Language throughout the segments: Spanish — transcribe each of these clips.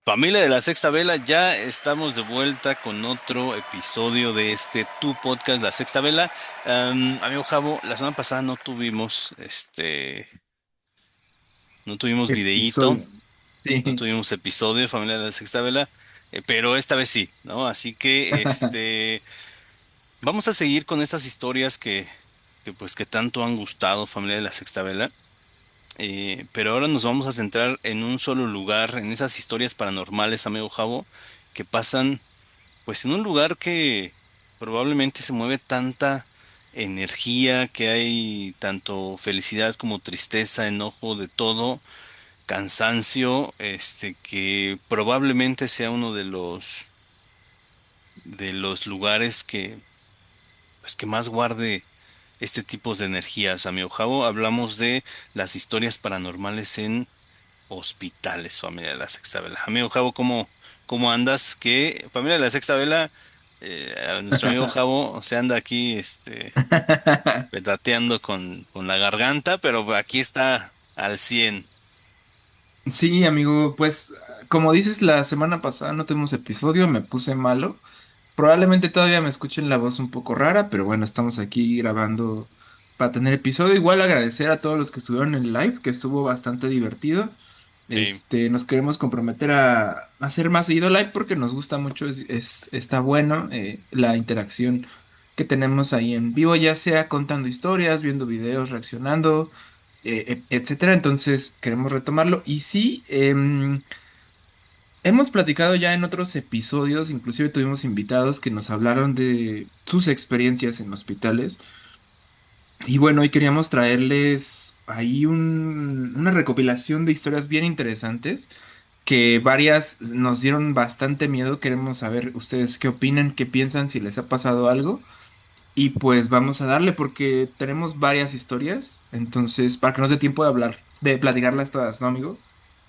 Familia de la Sexta Vela, ya estamos de vuelta con otro episodio de tu podcast, La Sexta Vela. Amigo Javo, la semana pasada no tuvimos videíto, Episodio. no Sí. tuvimos episodio, Familia de la Sexta Vela, pero esta vez sí, ¿no? Así que, vamos a seguir con estas historias que tanto han gustado, Familia de la Sexta Vela. Pero ahora nos vamos a centrar en un solo lugar, en esas historias paranormales, amigo Javo, que pasan pues en un lugar que probablemente se mueve tanta energía, que hay tanto felicidad como tristeza, enojo, de todo, cansancio, que probablemente sea uno de los lugares que más guarde este tipo de energías, amigo Javo. Hablamos de las historias paranormales en hospitales, familia de la Sexta Vela. Amigo Javo, ¿cómo andas? Que familia de la Sexta Vela, a nuestro amigo Javo se anda aquí, petateando con la garganta, pero aquí está al 100. Sí, amigo, pues como dices, la semana pasada no tuvimos episodio, me puse malo. Probablemente todavía me escuchen la voz un poco rara, pero bueno, estamos aquí grabando para tener episodio. Igual agradecer a todos los que estuvieron en el live, que estuvo bastante divertido. Sí, Nos queremos comprometer a hacer más seguido live porque nos gusta mucho, está bueno la interacción que tenemos ahí en vivo, ya sea contando historias, viendo videos, reaccionando, etcétera. Entonces queremos retomarlo. Y sí, hemos platicado ya en otros episodios, inclusive tuvimos invitados que nos hablaron de sus experiencias en hospitales. Y bueno, hoy queríamos traerles ahí una recopilación de historias bien interesantes que varias nos dieron bastante miedo. Queremos saber ustedes qué opinan, qué piensan, si les ha pasado algo. Y pues vamos a darle porque tenemos varias historias. Entonces, para que nos dé tiempo de hablar, de platicarlas todas, ¿no, amigo?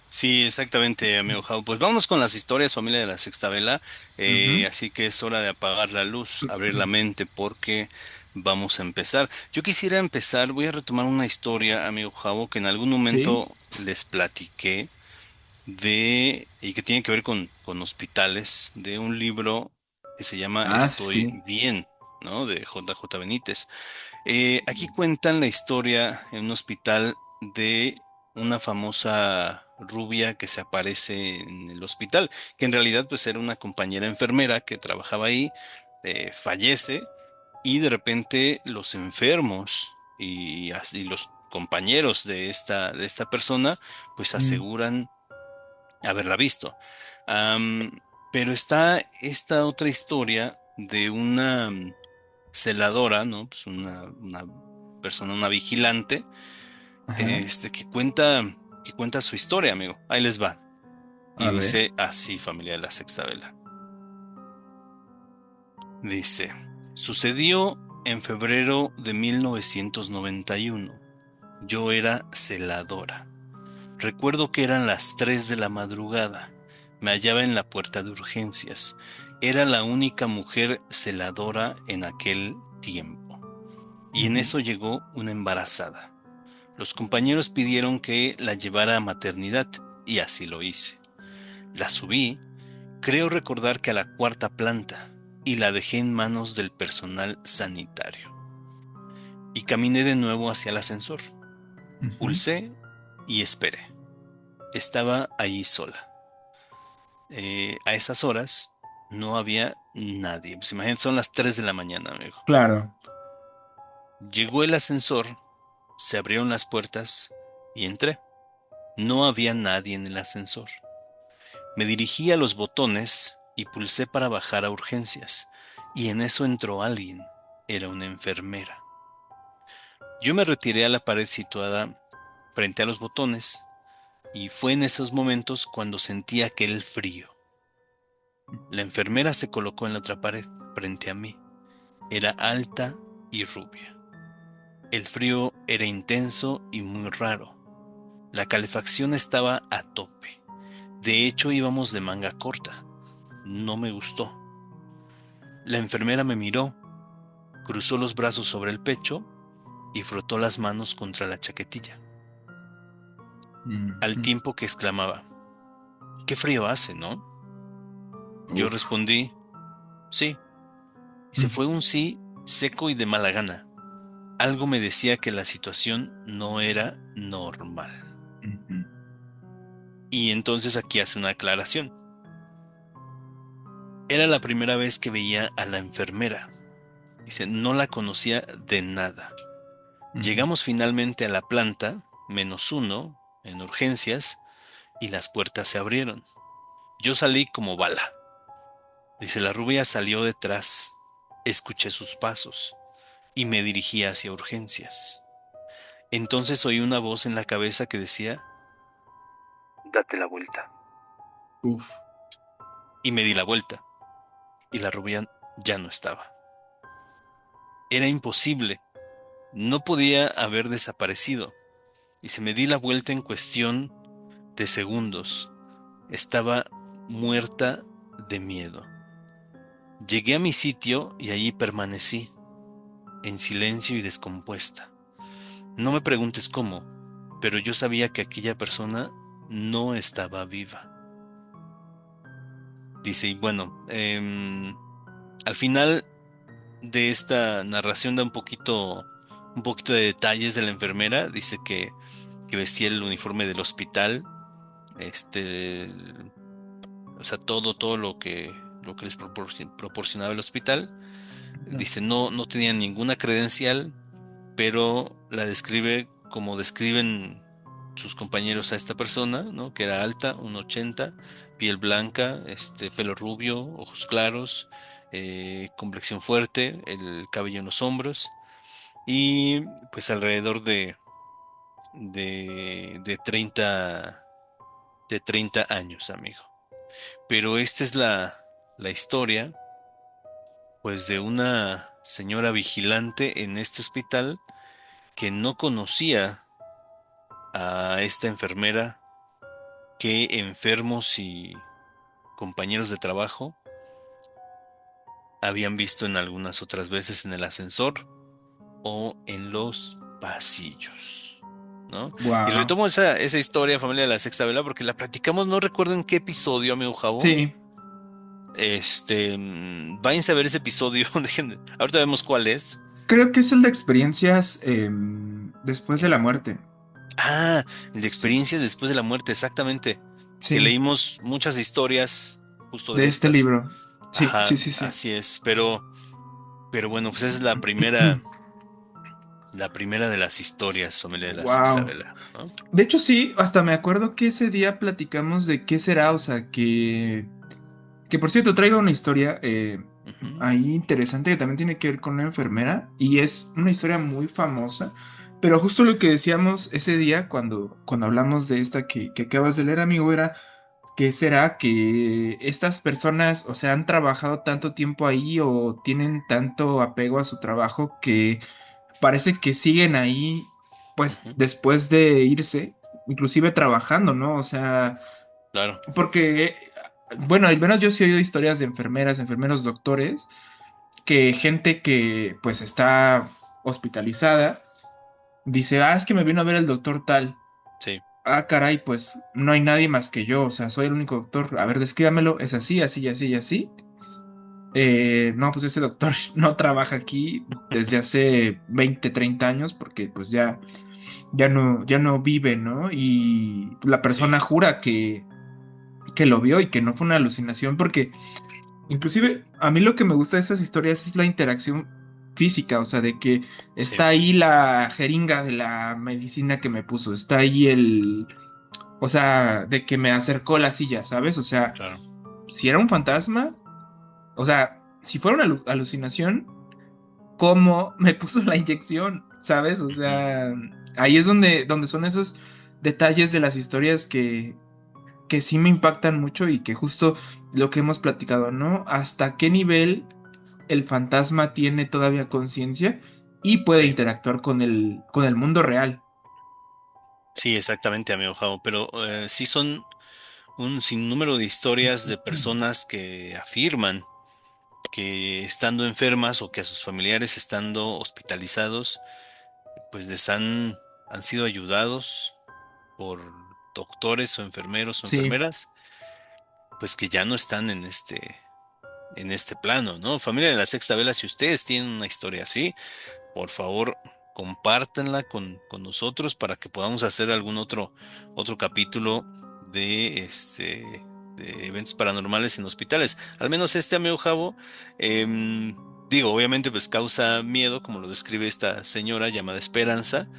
sí, exactamente, amigo Javo. Pues vamos con las historias, familia de la Sexta Vela. Ujú. Así que es hora de apagar la luz, abrir la mente, porque vamos a empezar. Yo quisiera empezar, voy a retomar una historia, amigo Javo, que en algún Sí. momento les platiqué y que tiene que ver con hospitales, de un libro que se llama Ah, Estoy sí. Bien, ¿no? De J. J. Benítez. Aquí cuentan la historia en un hospital de una famosa rubia que se aparece en el hospital, que en realidad pues era una compañera enfermera que trabajaba ahí, fallece y de repente los enfermos y los compañeros de esta persona pues Mm, aseguran haberla visto. Am, pero está esta otra historia de una celadora, ¿no? Pues una persona, una vigilante, ajá. que cuenta su historia, amigo. Ahí les va. Y A ver. dice así, familia de la Sexta Vela. Dice, sucedió en febrero de 1991. Yo era celadora. Recuerdo que eran las 3 de la madrugada. Me hallaba en la puerta de urgencias. Era la única mujer celadora en aquel tiempo. Y en Ujú. eso llegó una embarazada. Los compañeros pidieron que la llevara a maternidad, y así lo hice. La subí, creo recordar que a la cuarta planta, y la dejé en manos del personal sanitario. Y caminé de nuevo hacia el ascensor. Ujú. Pulsé y esperé. Estaba allí sola. A esas horas no había nadie. Pues imagínate, son las 3 de la mañana, amigo. Claro. Llegó el ascensor, se abrieron las puertas y entré. No había nadie en el ascensor. Me dirigí a los botones y pulsé para bajar a urgencias, y en eso entró alguien. Era una enfermera. Yo me retiré a la pared situada frente a los botones, y fue en esos momentos cuando sentí aquel frío. La enfermera se colocó en la otra pared, frente a mí. Era alta y rubia. El frío era intenso y muy raro. La calefacción estaba a tope. De hecho, íbamos de manga corta. No me gustó. La enfermera me miró, cruzó los brazos sobre el pecho y frotó las manos contra la chaquetilla, al Ujú. tiempo que exclamaba, qué frío hace, ¿no? Yo Uf. respondí, sí, y se Mm, fue un sí seco y de mala gana. Algo me decía que la situación no era normal. ujú, Y entonces aquí hace una aclaración. Era la primera vez que veía a la enfermera. Dice, no la conocía de nada. ujú. Llegamos finalmente a la planta, -1, en urgencias, y las puertas se abrieron. Yo salí como bala. Dice, la rubia salió detrás. Escuché sus pasos y me dirigí hacia urgencias. Entonces oí una voz en la cabeza que decía, date la vuelta. Uf. Y me di la vuelta, y la rubia ya no estaba. Era imposible, no podía haber desaparecido. Y se me di la vuelta en cuestión de segundos. Estaba muerta de miedo. Llegué a mi sitio y allí permanecí, en silencio y descompuesta. No me preguntes cómo, pero yo sabía que aquella persona no estaba viva. Dice, y bueno, al final de esta narración da un poquito de detalles de la enfermera. Dice que vestía el uniforme del hospital, este, o sea, todo lo que les proporcionaba el hospital. Ujú. Dice, no tenía ninguna credencial, pero la describe como describen sus compañeros a esta persona, ¿no? Que era alta, 1,80, piel blanca, pelo rubio, ojos claros, complexión fuerte, el cabello en los hombros y pues alrededor de 30 años, amigo. Pero esta es la historia, pues, de una señora vigilante en este hospital que no conocía a esta enfermera que enfermos y compañeros de trabajo habían visto en algunas otras veces en el ascensor o en los pasillos, ¿no? Y Wow. retomo esa historia, familia de la Sexta Vela, porque la platicamos, no recuerdo en qué episodio, amigo Javo. Sí, Váyanse a ver ese episodio, ahorita vemos cuál es. creo que es el de experiencias después de Eh, la muerte. el de Sí, experiencias después de la muerte, exactamente. Que sí, leímos muchas historias justo de de este estas. libro. Sí, Ajá, sí, sí, sí. así es, pero bueno, pues esa es la primera de las historias, familia de la Sexta Wow. Vela, ¿no? De hecho, sí, hasta me acuerdo que ese día platicamos de qué será, o sea, que por cierto, traigo una historia Ujú, ahí interesante que también tiene que ver con una enfermera y es una historia muy famosa, pero justo lo que decíamos ese día cuando hablamos de esta que acabas de leer, amigo, era que será que estas personas, o sea, han trabajado tanto tiempo ahí o tienen tanto apego a su trabajo que parece que siguen ahí, pues ujú, después de irse, inclusive trabajando, ¿no? O sea, claro, porque, bueno, al menos yo sí he oído historias de enfermeras, enfermeros, doctores, que gente que pues está hospitalizada dice, ah, es que me vino a ver el doctor tal. sí, Ah, caray, pues no hay nadie más que yo, o sea, soy el único doctor. A ver, descríbamelo, es así, así, así y así. No, pues ese doctor no trabaja aquí desde hace 20 30 años porque pues ya no vive, ¿no? Y la sí, persona jura que lo vio y que no fue una alucinación porque inclusive a mí lo que me gusta de estas historias es la interacción física, o sea, de que sí, está ahí la jeringa de la medicina que me puso, está ahí o sea, de que me acercó la silla, ¿sabes? O sea, claro, si era un fantasma, o sea, si fuera una alucinación, ¿cómo me puso la inyección? ¿Sabes? O ujú, sea, ahí es donde son esos detalles de las historias que sí me impactan mucho y que justo lo que hemos platicado, ¿no? ¿Hasta qué nivel el fantasma tiene todavía conciencia y puede sí, interactuar con el mundo real? sí, exactamente, amigo Javo, pero sí son un sinnúmero de historias de personas que afirman que estando enfermas o que a sus familiares estando hospitalizados, pues han sido ayudados por doctores o enfermeros o Sí, enfermeras pues que ya no están en este plano, ¿no? Familia de la Sexta Vela, si ustedes tienen una historia así, por favor, compártanla con nosotros para que podamos hacer algún otro capítulo de de eventos paranormales en hospitales. Al menos este, amigo Javo, digo, obviamente pues causa miedo, como lo describe esta señora llamada Esperanza,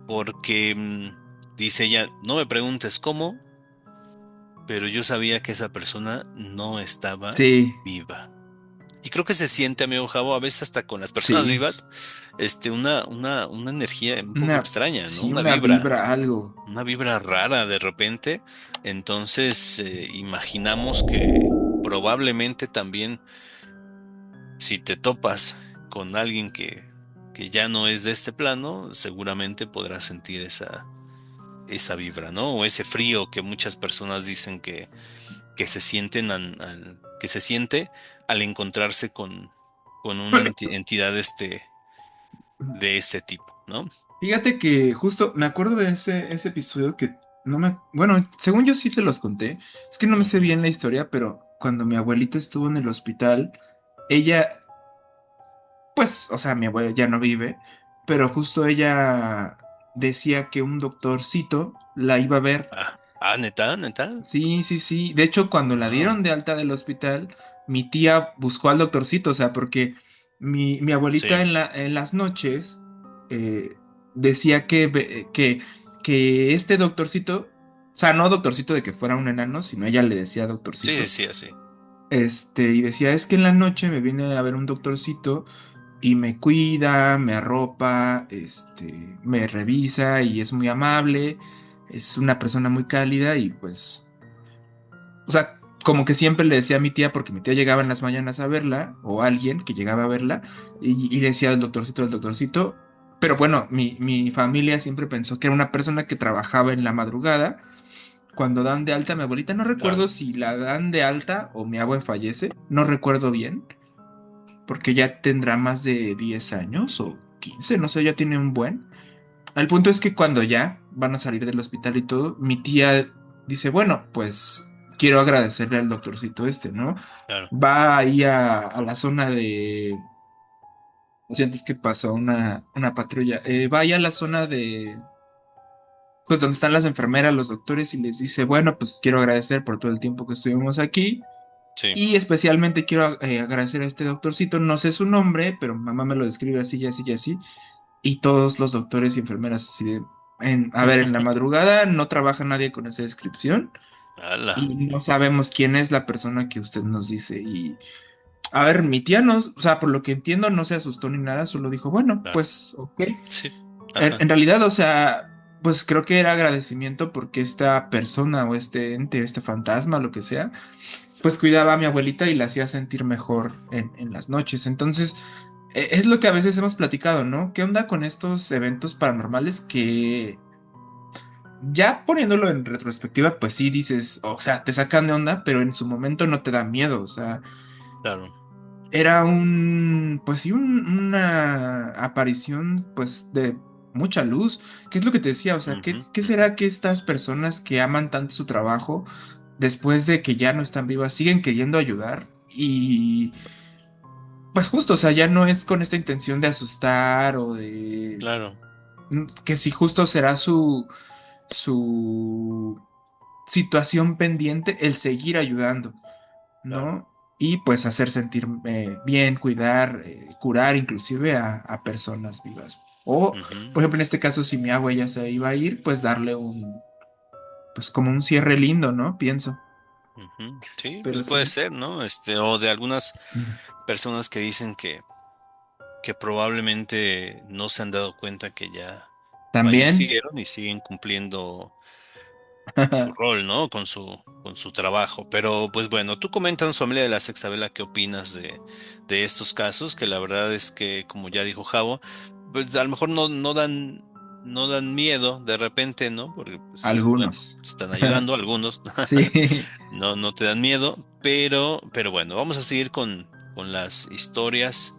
porque dice ella, no me preguntes cómo, pero yo sabía que esa persona no estaba Sí, viva. Y creo que se siente, amigo Javo, a veces hasta con las personas sí. vivas, una energía un poco Una, extraña, ¿no? sí, una vibra, algo. Una vibra rara de repente. Entonces, imaginamos que probablemente también si te topas con alguien que ya no es de este plano, seguramente podrás sentir esa vibra, ¿no? O ese frío que muchas personas dicen que se sienten que se siente al encontrarse con una entidad de este tipo, ¿no? Fíjate que justo me acuerdo de ese episodio que no me... Bueno, según yo sí te los conté. Es que no me sé Ujú. bien la historia, pero cuando mi abuelita estuvo en el hospital, ella, pues, o sea, mi abuela ya no vive, pero justo ella decía que un doctorcito la iba a ver. Neta, neta. Sí, sí, sí. De hecho, cuando la Wow. dieron de alta del hospital, mi tía buscó al doctorcito, o sea, porque mi abuelita Sí, en las noches decía que este doctorcito, o sea, no doctorcito de que fuera un enano, sino ella le decía sí, sí, doctorcito, sí, así. y decía, es que en la noche me viene a ver un doctorcito y me cuida, me arropa, me revisa y es muy amable, es una persona muy cálida y pues... O sea, como que siempre le decía a mi tía, porque mi tía llegaba en las mañanas a verla, o alguien que llegaba a verla, y le decía al doctorcito. Pero bueno, mi familia siempre pensó que era una persona que trabajaba en la madrugada. Cuando dan de alta a mi abuelita, no recuerdo Claro. si la dan de alta o mi abuela fallece, no recuerdo bien, porque ya tendrá más de 10 años o 15, no sé, ya tiene un buen. El punto es que cuando ya van a salir del hospital y todo, mi tía dice, bueno, pues quiero agradecerle al doctorcito ¿no? Claro. Va ahí a la zona de... Sientes que pasó una patrulla. Va ahí a la zona de... Pues donde están las enfermeras, los doctores, y les dice, bueno, pues quiero agradecer por todo el tiempo que estuvimos aquí. Sí. Y especialmente quiero agradecer a este doctorcito, no sé su nombre, pero mamá me lo describe así y así y así. Y todos los doctores y enfermeras así de, a ver, en la madrugada no trabaja nadie con esa descripción Ala. y no sabemos quién es la persona que usted nos dice. Y, a ver, mi tía no, o sea, por lo que entiendo, no se asustó ni nada, solo dijo, bueno, Claro. pues, ok. Sí. Ajá. En realidad, o sea, pues creo que era agradecimiento porque esta persona o este ente, este fantasma, lo que sea, pues cuidaba a mi abuelita y la hacía sentir mejor en las noches. Entonces, es lo que a veces hemos platicado, ¿no? ¿Qué onda con estos eventos paranormales que ya poniéndolo en retrospectiva, pues sí dices, o sea, te sacan de onda, pero en su momento no te da miedo, o sea, Claro. era pues sí, una aparición, pues, de mucha luz. ¿Qué es lo que te decía? O sea, Ujú, ¿qué ujú. será que estas personas que aman tanto su trabajo, después de que ya no están vivas, siguen queriendo ayudar? Y pues justo, o sea, ya no es con esta intención de asustar o de Claro. que si justo será su situación pendiente el seguir ayudando, Claro. ¿no? Y pues hacer sentir bien, cuidar, curar inclusive a personas vivas. O, Ujú, por ejemplo, en este caso, si mi agua ya se iba a ir, pues darle pues como un cierre lindo, ¿no? Pienso. ujú. Sí, pues Pero puede sí. ser, ¿no? O de algunas Mm. personas que dicen que probablemente no se han dado cuenta que ya También. fallecieron y siguen cumpliendo su rol, ¿no? Con su trabajo. Pero, pues bueno, tú comentas, familia de la Sexabela, ¿qué opinas de estos casos? Que la verdad es que, como ya dijo Javo, pues a lo mejor no dan miedo de repente, ¿no? Porque, pues, bueno, Algunos. te están ayudando algunos, Sí. no te dan miedo, pero bueno, vamos a seguir con las historias.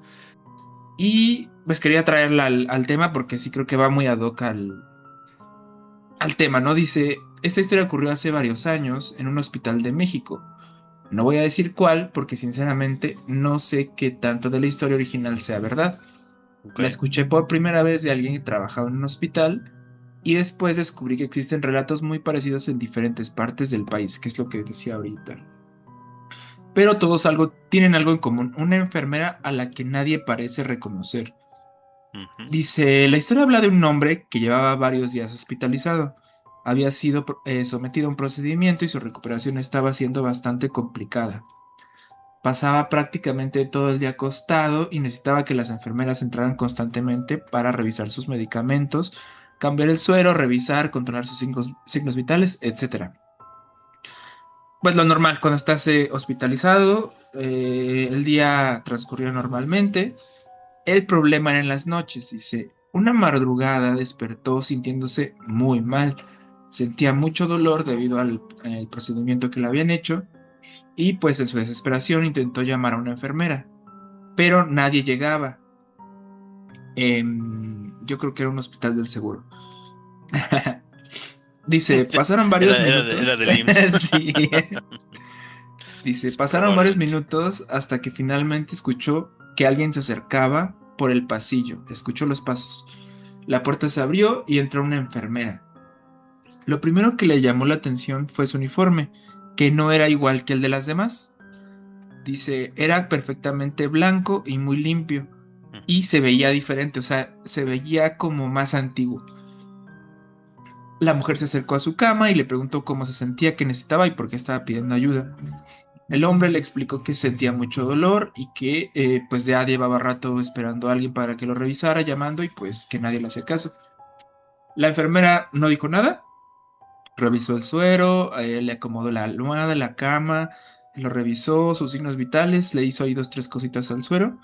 Y pues quería traerla al tema porque sí creo que va muy ad hoc al tema, ¿no? Dice, esta historia ocurrió hace varios años en un hospital de México. No voy a decir cuál porque sinceramente no sé qué tanto de la historia original sea verdad. Ok. La escuché por primera vez de alguien que trabajaba en un hospital y después descubrí que existen relatos muy parecidos en diferentes partes del país, que es lo que decía ahorita. Pero todos tienen algo en común, una enfermera a la que nadie parece reconocer. Ujú. Dice, la historia habla de un hombre que llevaba varios días hospitalizado. Había sido sometido a un procedimiento y su recuperación estaba siendo bastante complicada. Pasaba prácticamente todo el día acostado y necesitaba que las enfermeras entraran constantemente para revisar sus medicamentos, cambiar el suero, revisar, controlar sus signos vitales, etcétera. Pues lo normal, cuando estás hospitalizado, el día transcurrió normalmente. El problema era en las noches, dice. Una madrugada despertó sintiéndose muy mal. Sentía mucho dolor debido al procedimiento que le habían hecho y pues en su desesperación intentó llamar a una enfermera, pero nadie llegaba. Yo creo que era un hospital del seguro. Dice, pasaron varios Era minutos. del IMSS. Sí. Dice, Sí, pasaron varios probablemente. minutos hasta que finalmente escuchó que alguien se acercaba por el pasillo. Escuchó los pasos. La puerta se abrió y entró una enfermera. Lo primero que le llamó la atención fue su uniforme, que no era igual que el de las demás. Dice, era perfectamente blanco y muy limpio, Ujú. y se veía diferente, o sea, se veía como más antiguo. La mujer se acercó a su cama y le preguntó cómo se sentía, qué necesitaba y por qué estaba pidiendo ayuda. El hombre le explicó que sentía mucho dolor y que pues ya llevaba rato esperando a alguien para que lo revisara, llamando y pues que nadie le hacía caso. La enfermera no dijo nada, revisó el suero, le acomodó la almohada, la cama, lo revisó, sus signos vitales, le hizo ahí dos, tres cositas al suero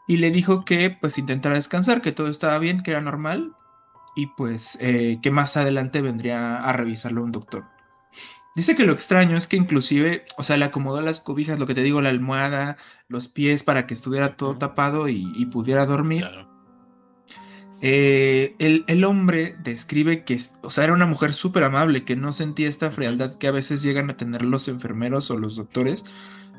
y le dijo que pues intentara descansar, que todo estaba bien, que era normal y pues que más adelante vendría a revisarlo un doctor. Dice que lo extraño es que inclusive, o sea, le acomodó las cobijas, lo que te digo, la almohada, los pies para que estuviera todo Ujú. tapado y pudiera dormir. Claro. El hombre describe que, o sea, era una mujer súper amable, que no sentía esta Ujú. frialdad que a veces llegan a tener los enfermeros o los doctores,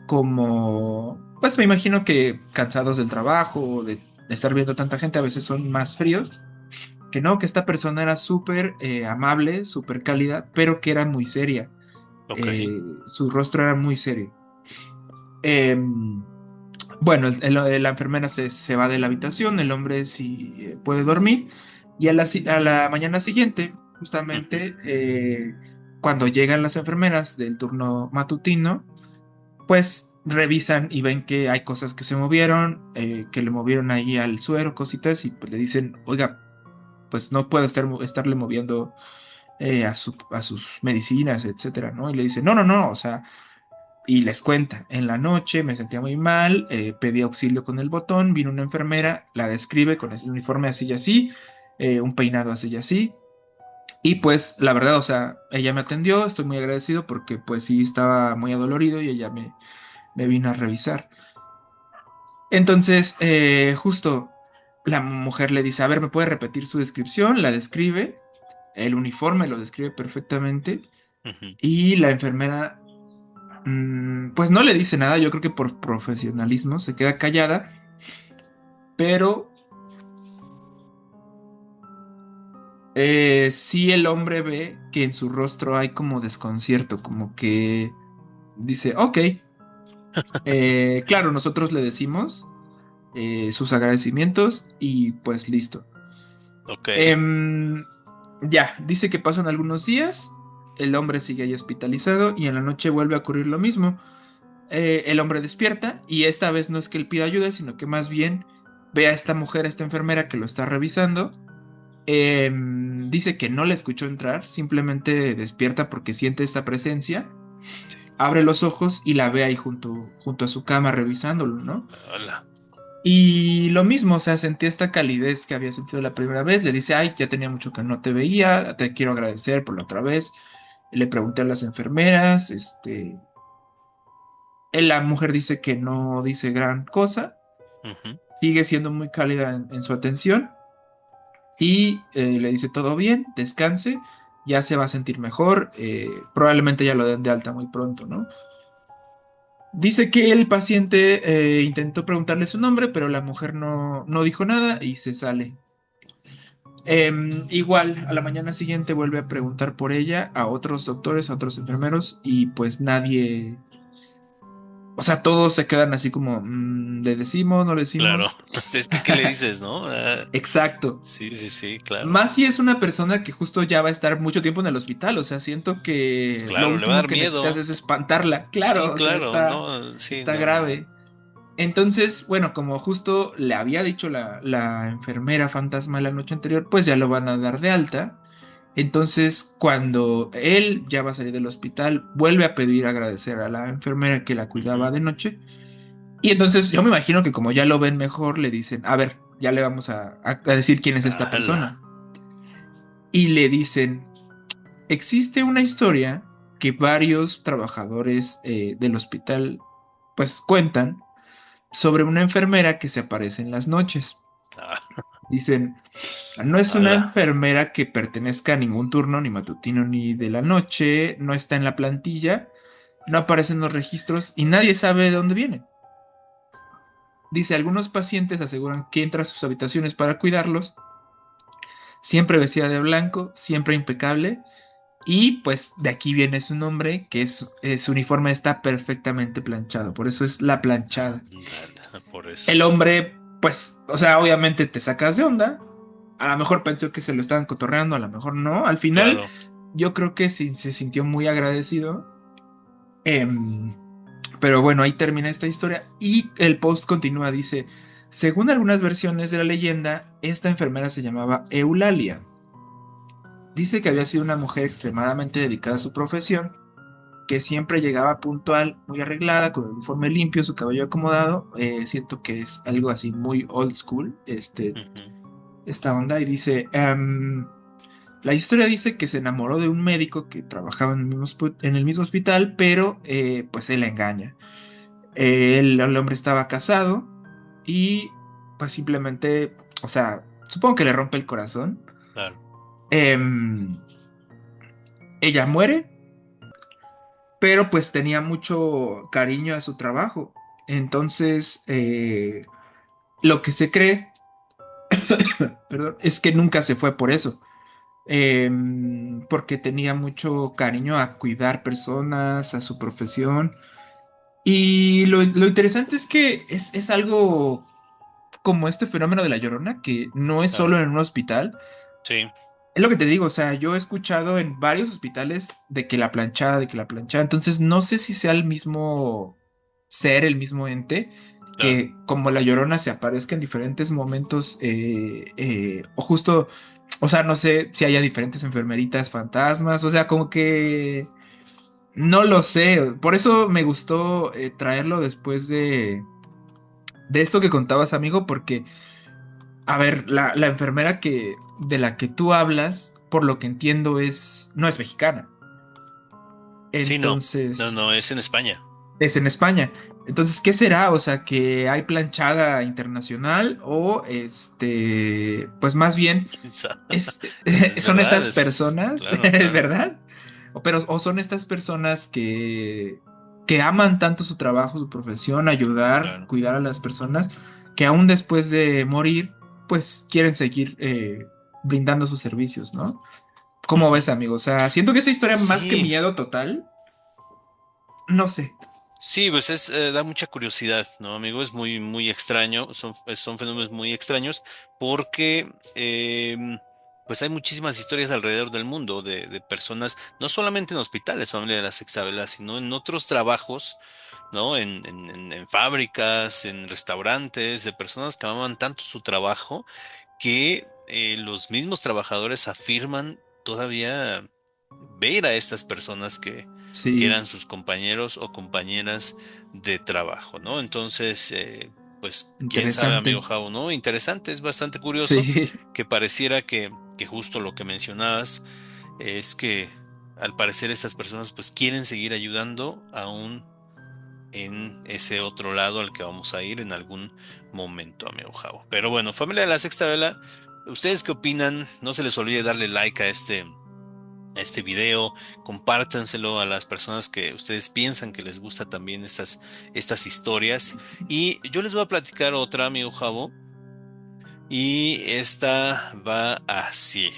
como, pues me imagino que cansados del trabajo o de estar viendo tanta gente, a veces son más fríos. Que no, que esta persona era súper amable, súper cálida, pero que era muy seria. Ok. Su rostro era muy serio. Em, bueno, la enfermera se va de la habitación, el hombre sí puede dormir y a la mañana siguiente, Ujú. justamente cuando llegan las enfermeras del turno matutino, pues revisan y ven que hay cosas que se movieron, que le movieron ahí al suero, cositas, y pues le dicen, oiga, pues no puedo estarle moviendo a sus medicinas, etcétera, ¿no? Y le dice, no, no, no, o sea, y les cuenta, en la noche me sentía muy mal, pedí auxilio con el botón, vino una Sí. enfermera, la describe con el uniforme así y así, un peinado así y así, y pues la verdad, o sea, ella me atendió, estoy muy agradecido porque pues sí estaba muy adolorido y ella me vino a revisar. Entonces, justo la mujer le dice, a ver, ¿me puede repetir su descripción? La describe, el uniforme lo describe perfectamente, Ujú. y la enfermera pues no le dice nada, yo creo que por profesionalismo se queda callada, pero sí el hombre ve que en su rostro hay como desconcierto, como que dice, ok, claro, nosotros le decimos sus agradecimientos y pues listo. Ok. Em, ya, dice que pasan algunos días, el hombre sigue ahí hospitalizado y en la noche vuelve a ocurrir lo mismo. El hombre despierta y esta vez no es que él pida ayuda, sino que más bien ve a esta mujer, a esta enfermera que lo está revisando. Dice que no le escuchó entrar, simplemente despierta porque siente esta presencia, Sí. abre los ojos y la ve ahí junto a su cama revisándolo, ¿no? Hola. Y lo mismo, o sea, sentía esta calidez que había sentido la primera vez. Le dice, ay, ya tenía mucho que no te veía, te quiero agradecer por la otra vez. Le pregunté a las enfermeras, la mujer dice que no dice gran cosa, Ujú. sigue siendo muy cálida en su atención y le dice todo bien, descanse, ya se va a sentir mejor, probablemente ya lo den de alta muy pronto, ¿no? Dice que el paciente intentó preguntarle su nombre, pero la mujer no dijo nada y se sale. Igual, a la mañana siguiente vuelve a preguntar por ella a otros doctores, a otros enfermeros, y pues nadie, o sea, todos se quedan así como, ¿le decimos, no le Claro. decimos? Es que, ¿qué le dices, no? Exacto. Sí, sí, sí, claro. Más si es una persona que justo ya va a estar mucho tiempo en el hospital, o sea, siento que lo Claro, le va a último dar que necesitas miedo. es espantarla. Sí, Claro, o sea, claro, no, sí, está no, no, no. grave. Entonces, bueno, como justo le había dicho la enfermera fantasma la noche anterior, pues ya lo van a dar de alta. Entonces, cuando él ya va a salir del hospital, vuelve a pedir agradecer a la enfermera que la cuidaba Ujú. de noche. Y entonces yo me imagino que como ya lo ven mejor, le dicen, a ver, ya le vamos a decir quién es esta ¡Hala! persona. Y le dicen, existe una historia que varios trabajadores del hospital pues cuentan sobre una enfermera que se aparece en las noches. Ah, Dicen, no es una ¡hala! enfermera que pertenezca a ningún turno, ni matutino ni de la noche, no está en la plantilla, no aparece en los registros y nadie sabe de dónde viene. Dice, algunos pacientes aseguran que entra a sus habitaciones para cuidarlos, siempre vestida de blanco, siempre impecable, y pues de aquí viene su nombre, que su uniforme está perfectamente planchado, por eso es la planchada. Ándale, por eso. El hombre, pues, o sea, obviamente te sacas de onda. A lo mejor pensó que se lo estaban cotorreando, a lo mejor no. Al final, Claro. yo creo que sí se sintió muy agradecido. Em, pero bueno, ahí termina esta historia y el post continúa, dice, según algunas versiones de la leyenda, esta enfermera se llamaba Eulalia. Dice que había sido una mujer extremadamente dedicada a su profesión, que siempre llegaba puntual, muy arreglada, con el uniforme limpio, su cabello acomodado. Siento que es algo así muy old school, Ujú. esta onda. Y dice, la historia dice que se enamoró de un médico que trabajaba en el mismo hospital, pero pues él la engaña. El hombre estaba casado y pues simplemente, o sea, supongo que le rompe el corazón. Claro. Em, Ella muere, pero pues tenía mucho cariño a su trabajo. Entonces, lo que se cree, perdón, es que nunca se fue por eso. Porque tenía mucho cariño a cuidar personas, a su profesión. Y lo interesante es que es algo como este fenómeno de la Llorona, que no es Claro. solo en un hospital. Sí, Es lo que te digo, o sea, yo he escuchado en varios hospitales de que la planchada, de que la planchada, entonces no sé si sea el mismo ser, el mismo ente, claro. que como la Llorona se aparezca en diferentes momentos, o justo, o sea, no sé si haya diferentes enfermeritas fantasmas, o sea, como que no lo sé, por eso me gustó traerlo después de esto que contabas, amigo, porque a ver, la enfermera de la que tú hablas, por lo que entiendo, no es mexicana. Sí, no. No, Entonces, no, es en España. es en España. Entonces, ¿qué será? O sea, que hay planchada internacional o pues más bien ¿Quién sabe? es, Es son verdad, estas es. personas, Claro, claro, ¿verdad? O son estas personas que aman tanto su trabajo, su profesión, ayudar, claro. cuidar a las personas, que aún después de morir, pues quieren seguir brindando sus servicios, ¿no? ¿Cómo Ujú. ves, amigo? O sea, siento que esta historia más que Sí, miedo total, no sé. sí, pues da mucha curiosidad, ¿no, amigo? Es muy, muy extraño, son fenómenos muy extraños porque pues hay muchísimas historias alrededor del mundo de personas, no solamente en hospitales, familia de la Sexta Vela, sino en otros trabajos, ¿no? En fábricas, en restaurantes, de personas que aman tanto su trabajo que los mismos trabajadores afirman todavía ver a estas personas que Sí, eran sus compañeros o compañeras de trabajo, ¿no? Entonces, pues, quién sabe, amigo interesante. Jau, ¿no? Interesante, es bastante curioso Sí, que pareciera que justo lo que mencionabas es que al parecer estas personas pues quieren seguir ayudando aún en ese otro lado al que vamos a ir en algún momento, amigo Javo. Pero bueno, familia de la Sexta Vela, ¿ustedes qué opinan? No se les olvide darle like a este este video, compártanselo a las personas que ustedes piensan que les gusta también estas historias. Y yo les voy a platicar otra, amigo Javo, y esta va así.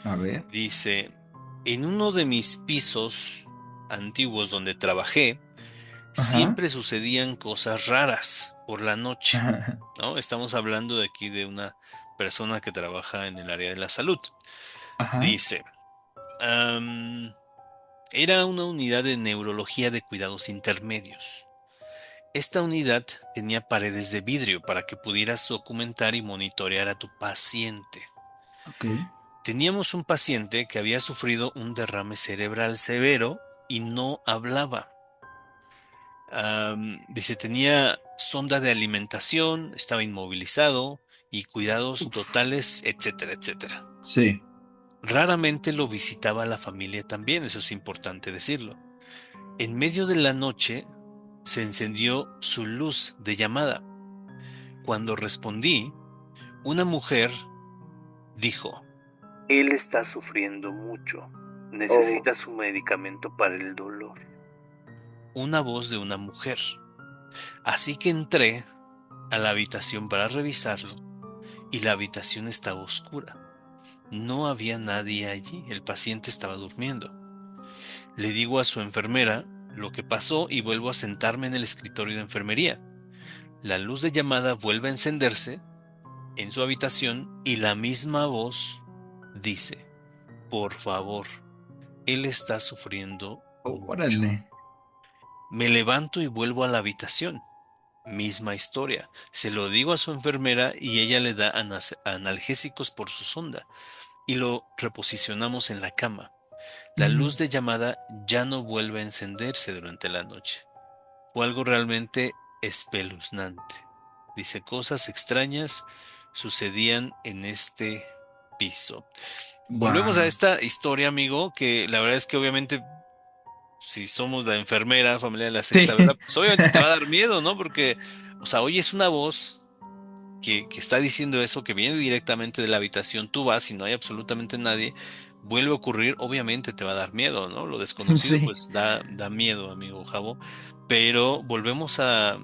A ver. Dice, en uno de mis pisos antiguos donde trabajé, Ajá. siempre sucedían cosas raras por la noche, Ajá. ¿no? Estamos hablando de aquí de una persona que trabaja en el área de la salud. Ajá. Dice, "Am, era una unidad de neurología de cuidados intermedios. Esta unidad tenía paredes de vidrio para que pudieras documentar y monitorear a tu paciente. Ok. Teníamos un paciente que había sufrido un derrame cerebral severo y no hablaba. Dice, tenía sonda de alimentación, estaba inmovilizado y cuidados Uf. totales, etcétera, etcétera. Sí. Raramente lo visitaba la familia también, eso es importante decirlo. En medio de la noche se encendió su luz de llamada. Cuando respondí, una mujer dijo, él está sufriendo mucho, Oh. necesita su medicamento para el dolor. Una voz de una mujer. Así que entré a la habitación para revisarlo y la habitación estaba oscura. No había nadie allí, el paciente estaba durmiendo. Le digo a su enfermera lo que pasó y vuelvo a sentarme en el escritorio de enfermería. La luz de llamada vuelve a encenderse en su habitación y la misma voz dice, por favor, él está sufriendo mucho. Órale. Me levanto y vuelvo a la habitación. Misma historia. Se lo digo a su enfermera y ella le da analgésicos por su sonda y lo reposicionamos en la cama. La Ujú. luz de llamada ya no vuelve a encenderse durante la noche. Fue algo realmente espeluznante. Dice, cosas extrañas sucedían en este piso. Volvemos a Wow. esta historia, amigo, que la verdad es que obviamente si somos la enfermera, familia de la Sí. sexta vela, pues obviamente te va a dar miedo, ¿no? Porque, o sea, oyes una voz que está diciendo eso, que viene directamente de la habitación, tú vas y no hay absolutamente nadie, vuelve a ocurrir, obviamente te va a dar miedo, ¿no? Lo desconocido, Sí. pues da miedo, amigo Javo. Pero volvemos a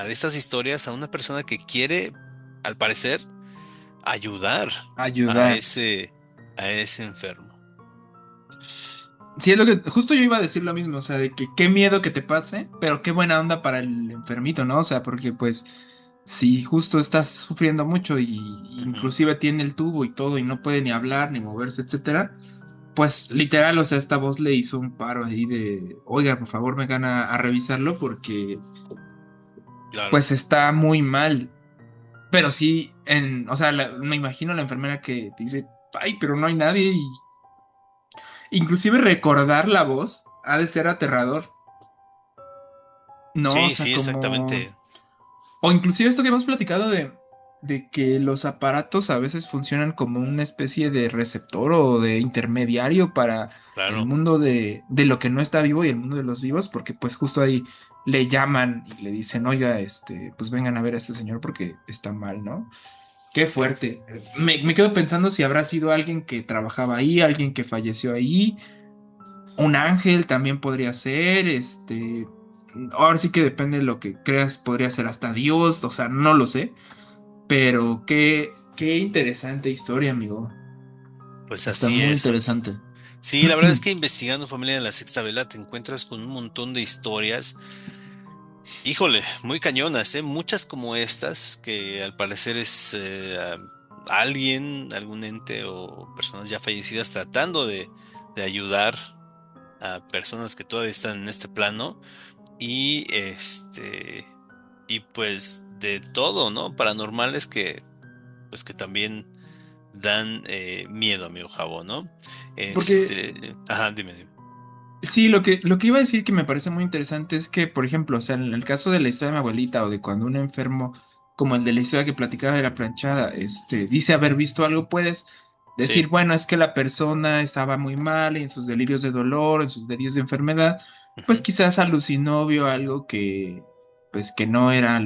estas historias a una persona que quiere, al parecer, ayudar a Ayudar. a ese enfermo. Sí, es lo que justo yo iba a decir lo mismo, o sea, de que qué miedo que te pase, pero qué buena onda para el enfermito, ¿no? O sea, porque pues si justo estás sufriendo mucho y Ujú. inclusive tiene el tubo y todo y no puede ni hablar ni moverse, etcétera, pues literal, o sea, esta voz le hizo un paro ahí de, oiga, por favor, vengan a revisarlo porque Claro. pues está muy mal. Pero sí, o sea, me imagino la enfermera que te dice, ay, pero no hay nadie y inclusive recordar la voz ha de ser aterrador. No, o Sí, sea, sí, como... exactamente. O inclusive esto que hemos platicado de que los aparatos a veces funcionan como una especie de receptor o de intermediario para el Claro. mundo de lo que no está vivo y el mundo de los vivos, porque pues justo ahí le llaman y le dicen, oiga, pues vengan a ver a este señor porque está mal, ¿no? Qué Sí. fuerte. Me quedo pensando si habrá sido alguien que trabajaba ahí, alguien que falleció ahí, un ángel también podría ser, ahora sí que depende de lo que creas, podría ser hasta Dios, o sea, no lo sé, pero qué interesante historia, amigo. Pues Está así muy es, amigo. interesante. Sí, la verdad es que investigando Familia de la Sexta Vela te encuentras con un montón de historias, híjole, muy cañonas, ¿eh? Muchas como estas, que al parecer es alguien, algún ente o personas ya fallecidas tratando de ayudar a personas que todavía están en este plano y y pues de todo, ¿no? Paranormales que pues que también dan miedo, amigo Jabo, ¿no? Porque Ajá, dime, dime. sí, lo que iba a decir que me parece muy interesante es que, por ejemplo, o sea, en el caso de la historia de mi abuelita o de cuando un enfermo, como el de la historia que platicaba de la planchada, dice haber visto algo, puedes Sí. decir, bueno, es que la persona estaba muy mal en sus delirios de dolor, en sus delirios de enfermedad, pues Ujú. quizás alucinó, vio algo que, pues que no era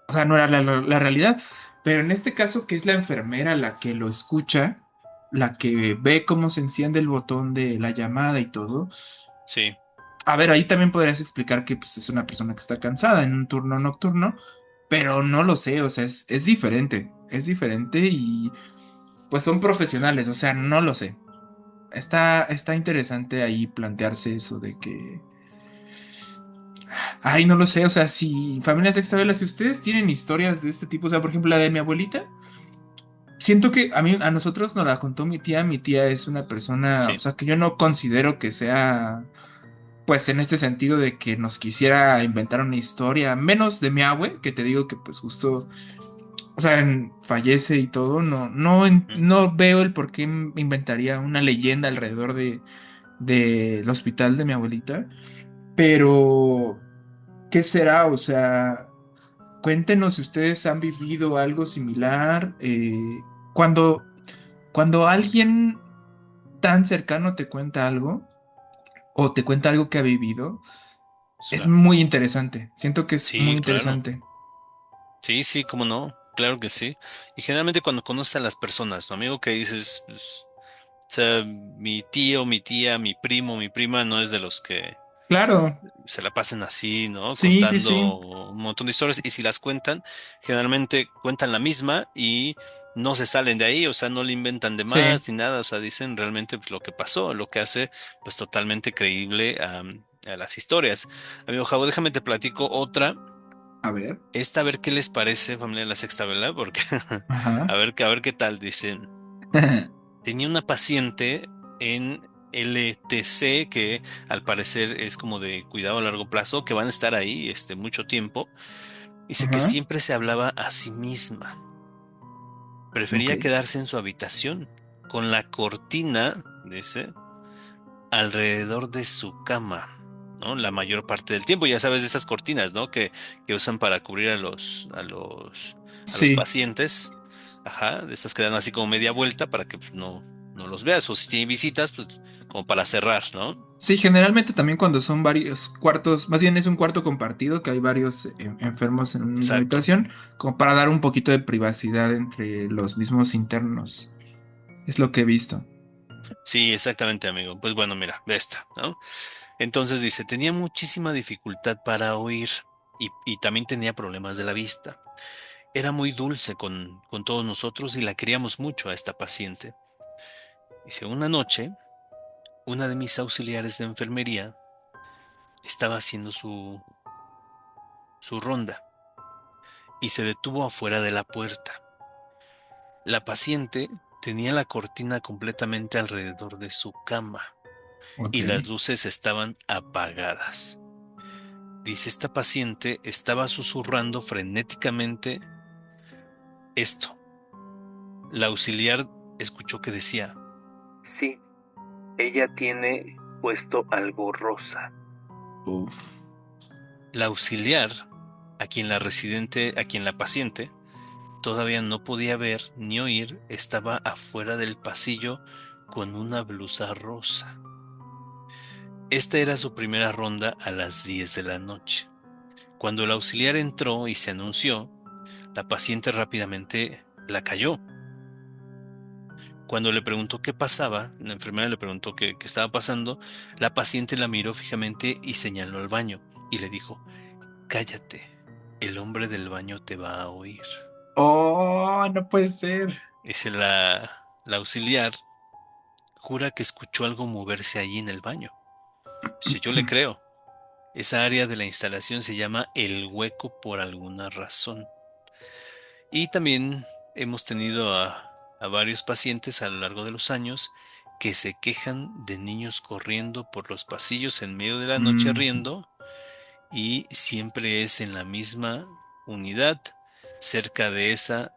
o sea, no era la realidad. Pero en este caso, que es la enfermera la que lo escucha, la que ve cómo se enciende el botón de la llamada y todo. Sí. A ver, ahí también podrías explicar que pues, es una persona que está cansada en un turno nocturno, pero no lo sé, o sea, es diferente y pues son profesionales, o sea, no lo sé. Está interesante ahí plantearse eso de que, ay, no lo sé, o sea, si familias extravelas, si ustedes tienen historias de este tipo, o sea, por ejemplo, la de mi abuelita, siento que a nosotros nos la contó mi tía es una persona, o Sí. sea, que yo no considero que sea pues en este sentido de que nos quisiera inventar una historia, menos de mi abue, que te digo que pues justo, o sea, fallece y todo, Mm. no veo el por qué inventaría una leyenda alrededor del hospital de mi abuelita, pero ¿qué será? O sea, cuéntenos si ustedes han vivido algo similar, cuando, cuando alguien tan cercano te cuenta algo, o te cuenta algo que ha vivido. Es Claro. muy interesante. Siento que es muy Sí, claro. interesante. Sí, sí, cómo no. Claro que sí. Y generalmente cuando conoces a las personas, tu amigo que dices, pues, o sea, mi tío, mi tía, mi primo, mi prima no es de los que Claro, se la pasen así, ¿no? sí, sí, Contando sí. un montón de historias. Y si las cuentan, generalmente cuentan la misma y no se salen de ahí, o sea, no le inventan de Sí. más ni nada, o sea, dicen realmente pues, lo que pasó, lo que hace pues totalmente creíble a las historias. Amigo Javo, déjame te platico otra. A ver. Esta, a ver qué les parece, familia de la Sexta Vela, porque Ajá. a ver qué tal, dicen. Tenía una paciente en LTC que al parecer es como de cuidado a largo plazo, que van a estar ahí mucho tiempo. Dice que Ajá. siempre se hablaba a sí misma. Ok. Prefería quedarse en su habitación con la cortina, dice, alrededor de su cama, ¿no? La mayor parte del tiempo. Ya sabes de esas cortinas, ¿no? Que usan para cubrir a los Sí. pacientes. Ajá, de estas que dan así como media vuelta para que pues, no los veas. O si tiene visitas, pues como para cerrar, ¿no? Sí, generalmente también cuando son varios cuartos, más bien es un cuarto compartido, que hay varios enfermos en una misma Exacto. habitación, como para dar un poquito de privacidad entre los mismos internos. Es lo que he visto. Sí, exactamente, amigo. Pues bueno, mira, ve esta, ¿no? Entonces dice, tenía muchísima dificultad para oír y también tenía problemas de la vista. Era muy dulce con todos nosotros y la queríamos mucho a esta paciente. Dice, una noche, una de mis auxiliares de enfermería estaba haciendo su ronda y se detuvo afuera de la puerta. La paciente tenía la cortina completamente alrededor de su cama Ok. y las luces estaban apagadas. Dice, esta paciente estaba susurrando frenéticamente esto. La auxiliar escuchó que decía, sí, ella tiene puesto algo rosa. Uf. La auxiliar, a quien la paciente todavía no podía ver ni oír, estaba afuera del pasillo con una blusa rosa. Esta era su primera ronda a las 10 de la noche. Cuando el auxiliar entró y se anunció, la paciente rápidamente la cayó. Cuando le preguntó qué pasaba, la enfermera le preguntó qué estaba pasando, la paciente la miró fijamente y señaló al baño y le dijo, cállate, el hombre del baño te va a oír. Oh, no puede ser. Dice la auxiliar, jura que escuchó algo moverse allí en el baño. Si yo le creo, esa área de la instalación se llama el hueco por alguna razón. Y también hemos tenido a varios pacientes a lo largo de los años que se quejan de niños corriendo por los pasillos en medio de la noche Mm, riendo y siempre es en la misma unidad cerca de esa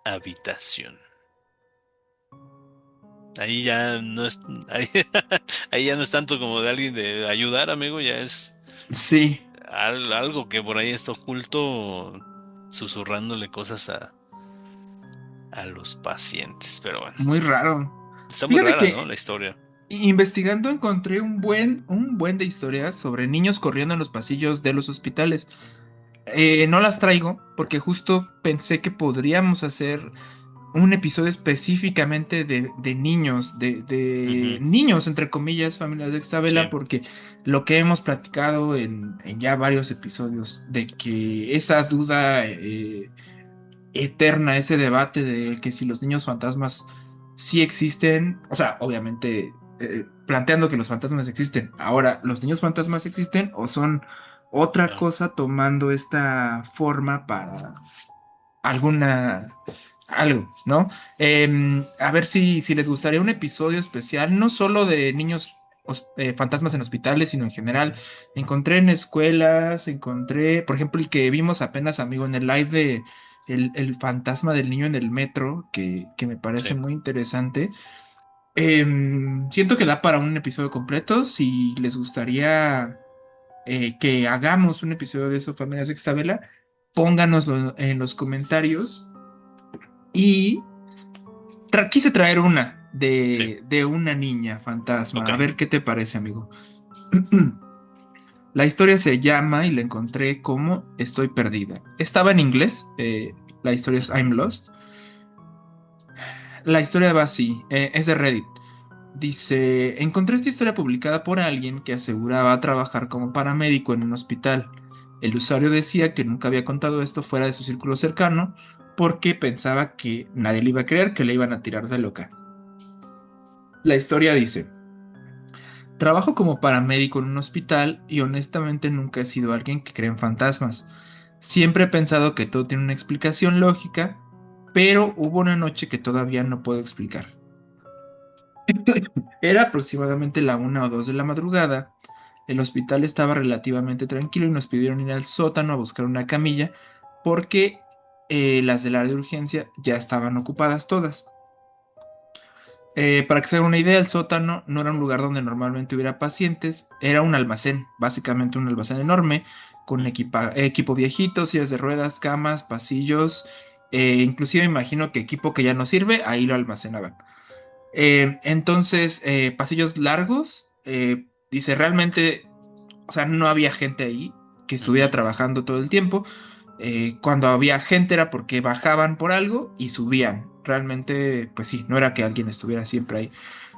habitación. Ahí ya no es, ahí, ahí ya no es tanto como de alguien de ayudar, amigo, ya es sí, algo que por ahí está oculto susurrándole cosas a los pacientes. Pero bueno, muy raro. está muy Fíjate rara, ¿no? que La historia. investigando encontré un buen de historias sobre niños corriendo en los pasillos de los hospitales. No las traigo porque justo pensé que podríamos hacer un episodio específicamente de niños, de Ujú. niños, entre comillas, familias de Xtabela, Sí, porque lo que hemos platicado en ya varios episodios, de que esa duda eterna, ese debate de que si los niños fantasmas sí existen, o sea, obviamente planteando que los fantasmas existen. Ahora, ¿los niños fantasmas existen o son otra claro. cosa tomando esta forma para alguna algo, ¿no? A ver si les gustaría un episodio especial, no solo de niños fantasmas en hospitales, sino en general. Encontré en escuelas, encontré, por ejemplo, el que vimos apenas, amigo, en el live de el fantasma del niño en el metro, que me parece Sí. muy interesante. Siento que da para un episodio completo. Si les gustaría que hagamos un episodio de eso, Familias Extabela, pónganoslo en los comentarios. Y quise traer una Sí. de una niña Ok. fantasma. A ver qué te parece, amigo. La historia se llama y la encontré como Estoy perdida. Estaba en inglés. La historia es Ujú. I'm Lost. La historia va así. Es de Reddit. Dice, encontré esta historia publicada por alguien que aseguraba trabajar como paramédico en un hospital. El usuario decía que nunca había contado esto fuera de su círculo cercano porque pensaba que nadie le iba a creer, que le iban a tirar de loca. La historia dice, trabajo como paramédico en un hospital y honestamente nunca he sido alguien que cree en fantasmas. Siempre he pensado que todo tiene una explicación lógica, pero hubo una noche que todavía no puedo explicar. Era aproximadamente la 1 o 2 de la madrugada. El hospital estaba relativamente tranquilo y nos pidieron ir al sótano a buscar una camilla porque las del área de urgencia ya estaban ocupadas todas. Para que se hagan una idea, el sótano no era un lugar donde normalmente hubiera pacientes, era un almacén, básicamente un almacén enorme, con equipo viejito, sillas de ruedas, camas, pasillos, inclusive imagino que equipo que ya no sirve, ahí lo almacenaban. Entonces, pasillos largos, dice, realmente, o sea, no había gente ahí que estuviera Ujú. trabajando todo el tiempo. Cuando había gente era porque bajaban por algo y subían. Realmente, pues sí, no era que alguien estuviera siempre ahí.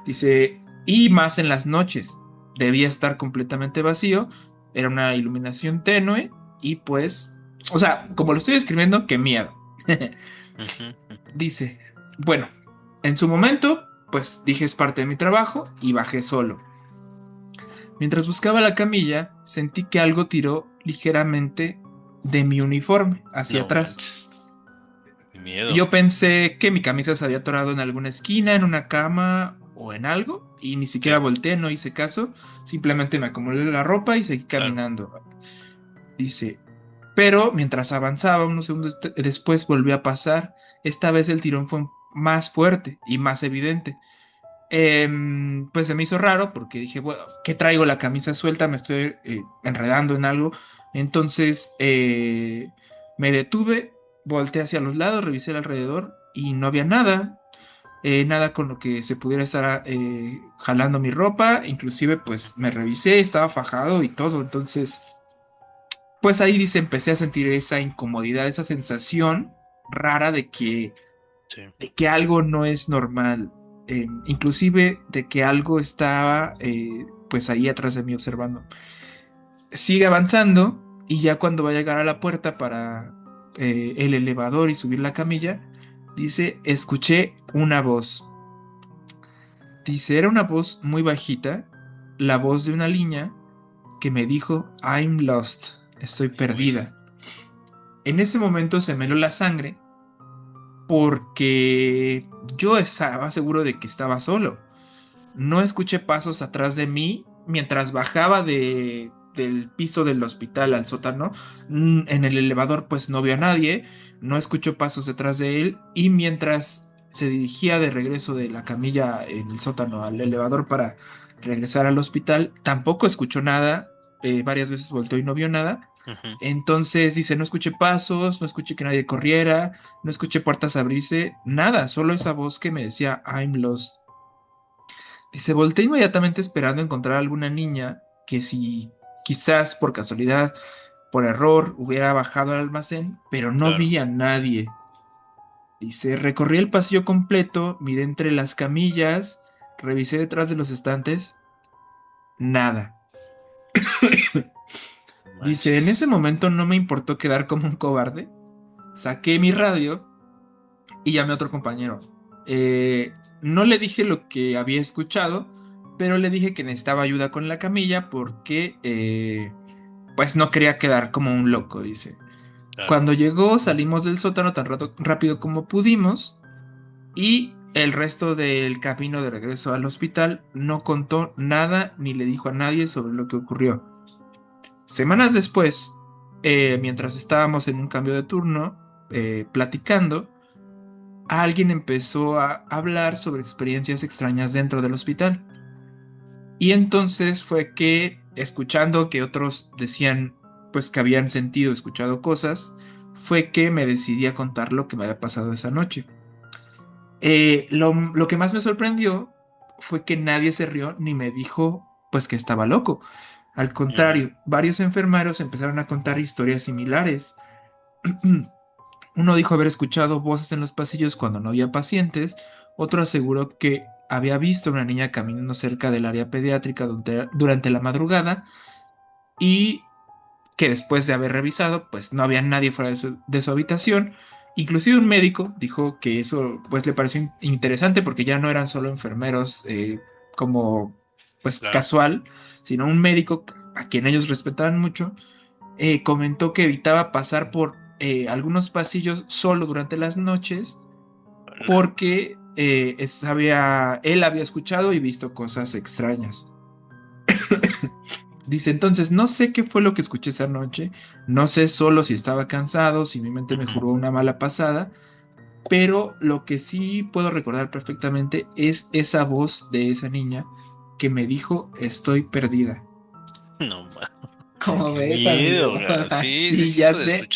Dice, y más en las noches, debía estar completamente vacío, era una iluminación tenue y pues, o sea, como lo estoy escribiendo, qué miedo. Ujú. Ujú. Dice, bueno, en su momento, pues dije es parte de mi trabajo y bajé solo. Mientras buscaba la camilla, sentí que algo tiró ligeramente de mi uniforme hacia No atrás. manches. Qué miedo. Yo pensé que mi camisa se había atorado en alguna esquina, en una cama o en algo, y ni siquiera Sí, volteé, no hice caso, simplemente me acomodé la ropa y seguí claro. caminando. Dice, pero mientras avanzaba, unos segundos después volvió a pasar. Esta vez el tirón fue más fuerte y más evidente. Pues se me hizo raro porque dije, bueno, ¿qué traigo la camisa suelta? Me estoy enredando en algo. Entonces me detuve, volteé hacia los lados, revisé alrededor y no había nada. Nada con lo que se pudiera estar jalando mi ropa. Inclusive Ujú. pues me revisé, estaba fajado y todo. Entonces pues ahí dice, empecé a sentir esa incomodidad, esa sensación rara Sí. de que algo no es normal, inclusive de que algo estaba pues ahí atrás de mí observando. Sigue avanzando y ya cuando va a llegar a la puerta para el elevador y subir la camilla, dice, escuché una voz. Dice, era una voz muy bajita, la voz de una niña que me dijo, I'm lost, estoy Uy. perdida. En ese momento se me heló la sangre porque yo estaba seguro de que estaba solo. No escuché pasos atrás de mí mientras bajaba del piso del hospital al sótano. En el elevador pues no vio a nadie, no escuchó pasos detrás de él y mientras se dirigía de regreso de la camilla en el sótano al elevador para regresar al hospital, tampoco escuchó nada. Varias veces volteó y no vio nada. Ujú. Entonces dice, no escuché pasos, no escuché que nadie corriera, no escuché puertas abrirse, nada, solo esa voz que me decía, I'm lost. Dice, volteé inmediatamente esperando encontrar alguna niña que si quizás por casualidad, por error, hubiera bajado al almacén, pero no Claro. vi a nadie. Dice, recorrí el pasillo completo, miré entre las camillas, revisé detrás de los estantes, nada. Dice, en ese Manches. momento no me importó quedar como un cobarde. Saqué mi radio y llamé a otro compañero. No le dije lo que había escuchado, pero le dije que necesitaba ayuda con la camilla porque pues no quería quedar como un loco, dice. Claro. Cuando llegó salimos del sótano tan rápido como pudimos y el resto del camino de regreso al hospital no contó nada ni le dijo a nadie sobre lo que ocurrió. Semanas después, mientras estábamos en un cambio de turno, platicando, alguien empezó a hablar sobre experiencias extrañas dentro del hospital. Y entonces fue que, escuchando que otros decían, pues que habían sentido, escuchado cosas, fue que me decidí a contar lo que me había pasado esa noche. Lo que más me sorprendió fue que nadie se rió ni me dijo, pues que estaba loco. Al Ujú. contrario, varios enfermeros empezaron a contar historias similares. Uno dijo haber escuchado voces en los pasillos cuando no había pacientes, otro aseguró que había visto a una niña caminando cerca del área pediátrica durante la madrugada y que después de haber revisado, pues no había nadie fuera de su habitación. Inclusive un médico dijo que eso pues le pareció interesante porque ya no eran solo enfermeros como pues Claro. casual, sino un médico a quien ellos respetaban mucho comentó que evitaba pasar por algunos pasillos solo durante las noches Hola. porque él había escuchado y visto cosas extrañas. Dice, entonces, no sé qué fue lo que escuché esa noche, no sé solo si estaba cansado, si mi mente me Ujú. jugó una mala pasada, pero lo que sí puedo recordar perfectamente es esa voz de esa niña que me dijo, estoy perdida. No, ¿Cómo qué ves, miedo, amigo? cara. Sí, sí, Sí, sí, ya sé.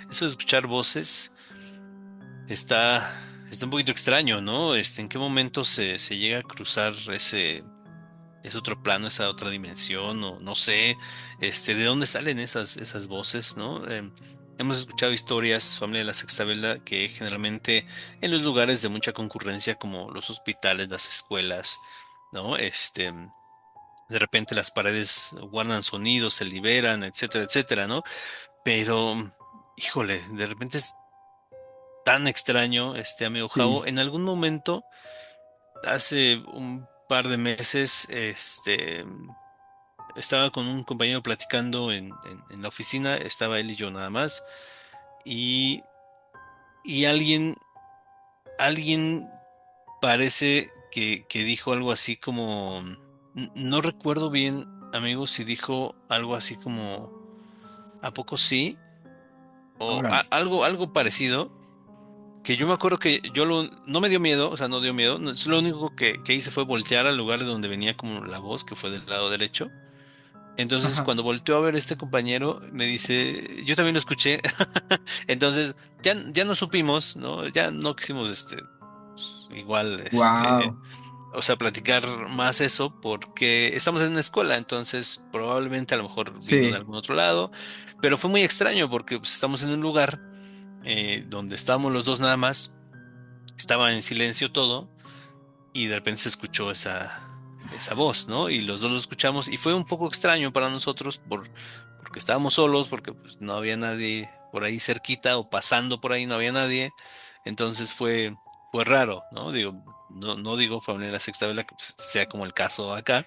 eso de escuchar voces está, está un poquito extraño, ¿no? ¿En qué momento se llega a cruzar ese otro plano, esa otra dimensión, o no sé, de dónde salen esas voces, ¿no? Hemos escuchado historias, familia de la Sexta Vela, que generalmente en los lugares de mucha concurrencia, como los hospitales, las escuelas, ¿no? De repente las paredes guardan sonidos, se liberan, etcétera, etcétera, ¿no? Pero, híjole, de repente es tan extraño, amigo Sí, Javo. En algún momento, hace un par de meses, estaba con un compañero platicando en la oficina, estaba él y yo nada más, y, y alguien parece que dijo algo así como, no recuerdo bien, amigo, si dijo algo así como, ¿a poco sí? O órale. algo parecido, que yo me acuerdo que no me dio miedo, o sea, no dio miedo, lo único que hice fue voltear al lugar de donde venía como la voz, que fue del lado derecho. Entonces, Ajá. cuando volteó a ver este compañero, me dice, yo también lo escuché. Entonces, ya no supimos, ¿no? Ya no quisimos, pues, igual, Wow. o sea, platicar más eso, porque estamos en una escuela, entonces probablemente a lo mejor vino de Sí, algún otro lado, pero fue muy extraño porque pues, estamos en un lugar donde estábamos los dos nada más, estaba en silencio todo y de repente se escuchó esa voz, ¿no? Y los dos lo escuchamos y fue un poco extraño para nosotros porque estábamos solos, porque pues, no había nadie por ahí cerquita o pasando por ahí, no había nadie. Entonces fue raro, ¿no? Digo, no digo familia de la Sexta Vela que pues, sea como el caso acá,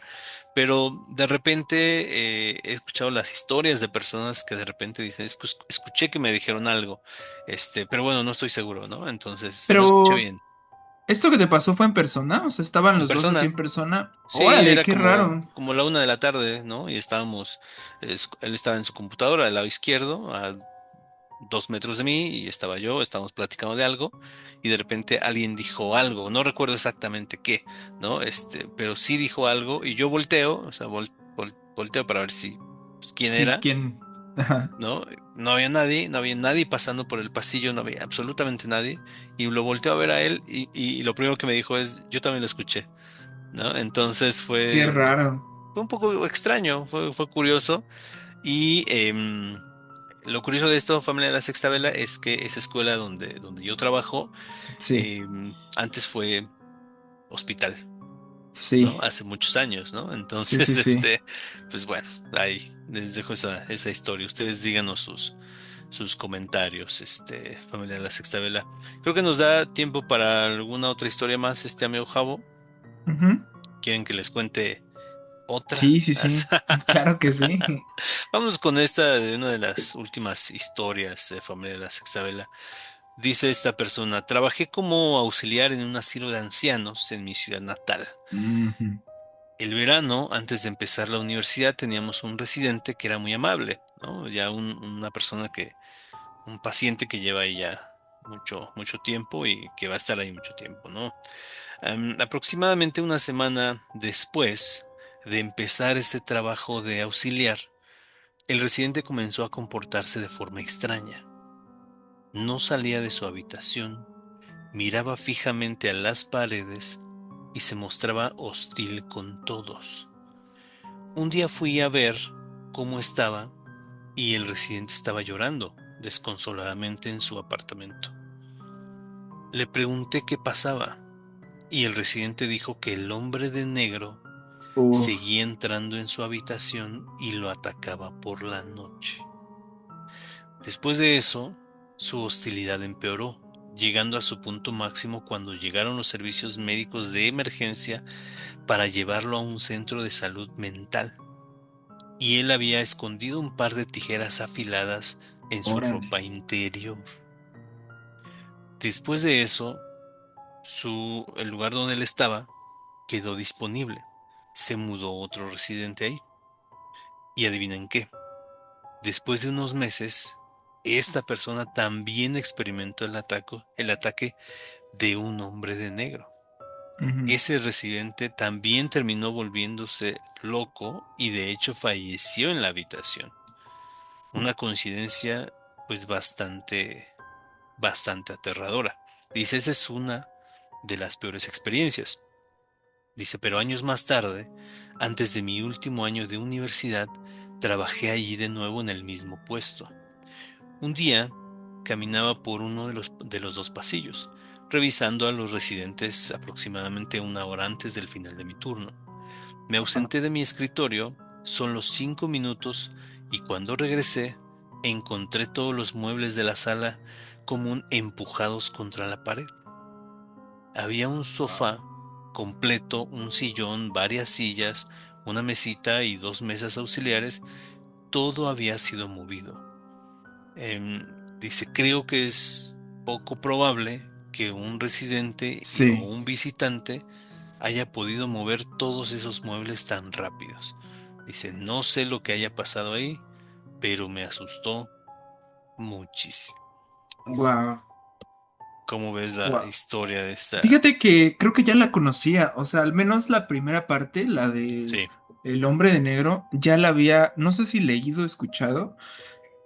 pero de repente he escuchado las historias de personas que de repente dicen, escuché que me dijeron algo, pero bueno, no estoy seguro, ¿no? Entonces no escuché pero bien. ¿esto que te pasó fue en persona? O sea, ¿estaban En los dos así persona. en persona? Sí, Órale, era qué raro. como la 1 de la tarde, ¿no? Y estábamos, él estaba en su computadora al lado izquierdo, a 2 metros de mí, y estaba yo, estábamos platicando de algo, y de repente alguien dijo algo, no recuerdo exactamente qué, ¿no? Pero sí dijo algo, y yo volteo, o sea, volteo para ver si, pues, quién Sí, era, ¿quién? Ajá. ¿no? No había nadie, no había nadie pasando por el pasillo, no había absolutamente nadie, y lo volteo a ver a él, y lo primero que me dijo es, yo también lo escuché. ¿No? Entonces Qué raro. fue un poco extraño, fue curioso y lo curioso de esto, familia de la Sexta Vela, es que esa escuela donde yo trabajo, Sí, antes fue hospital, sí, ¿no? Hace muchos años, ¿no? sí, sí, Entonces, sí. pues bueno, ahí les dejo esa historia. Ustedes díganos sus comentarios, familia de la Sexta Vela. Creo que nos da tiempo para alguna otra historia más, amigo Javo. Ujú. ¿Quieren que les cuente otra? Sí, sí, sí, claro que sí. Vamos con esta de una de las últimas historias de familia de la Sexta Vela. Dice esta persona, trabajé como auxiliar en un asilo de ancianos en mi ciudad natal. Ujú. El verano, antes de empezar la universidad, teníamos un residente que era muy amable, ¿no? Ya una persona un paciente que lleva ahí ya mucho tiempo y que va a estar ahí mucho tiempo, ¿no? Aproximadamente una semana después de empezar este trabajo de auxiliar, el residente comenzó a comportarse de forma extraña. No salía de su habitación, miraba fijamente a las paredes y se mostraba hostil con todos. Un día fui a ver cómo estaba y el residente estaba llorando desconsoladamente en su apartamento. Le pregunté qué pasaba y el residente dijo que el hombre de negro Uf, seguía entrando en su habitación y lo atacaba por la noche. Después de eso, su hostilidad empeoró, llegando a su punto máximo cuando llegaron los servicios médicos de emergencia para llevarlo a un centro de salud mental, y él había escondido un par de tijeras afiladas en su órale. ropa interior. Después de eso, el lugar donde él estaba quedó disponible. Se mudó otro residente ahí. Y adivinen qué, después de unos meses, esta persona también experimentó el ataque de un hombre de negro. Ujú. Ese residente también terminó volviéndose loco y de hecho falleció en la habitación. Una coincidencia pues bastante aterradora. Dice, esa es una de las peores experiencias. Dice, pero años más tarde, antes de mi último año de universidad, trabajé allí de nuevo en el mismo puesto. Un día caminaba por uno de los dos pasillos, revisando a los residentes aproximadamente una hora antes del final de mi turno. Me ausenté de mi escritorio, son los 5 minutos, y cuando regresé, encontré todos los muebles de la sala como empujados contra la pared. Había un sofá completo, un sillón, varias sillas, una mesita y dos mesas auxiliares. Todo había sido movido. Dice, creo que es poco probable que un residente o Sí, un visitante haya podido mover todos esos muebles tan rápidos. Dice, no sé lo que haya pasado ahí, pero me asustó muchísimo. wow, ¿Cómo ves la wow. historia de esta? Fíjate que creo que ya la conocía, o sea, al menos la primera parte, la de Sí, El hombre de negro, ya la había, no sé si leído o escuchado,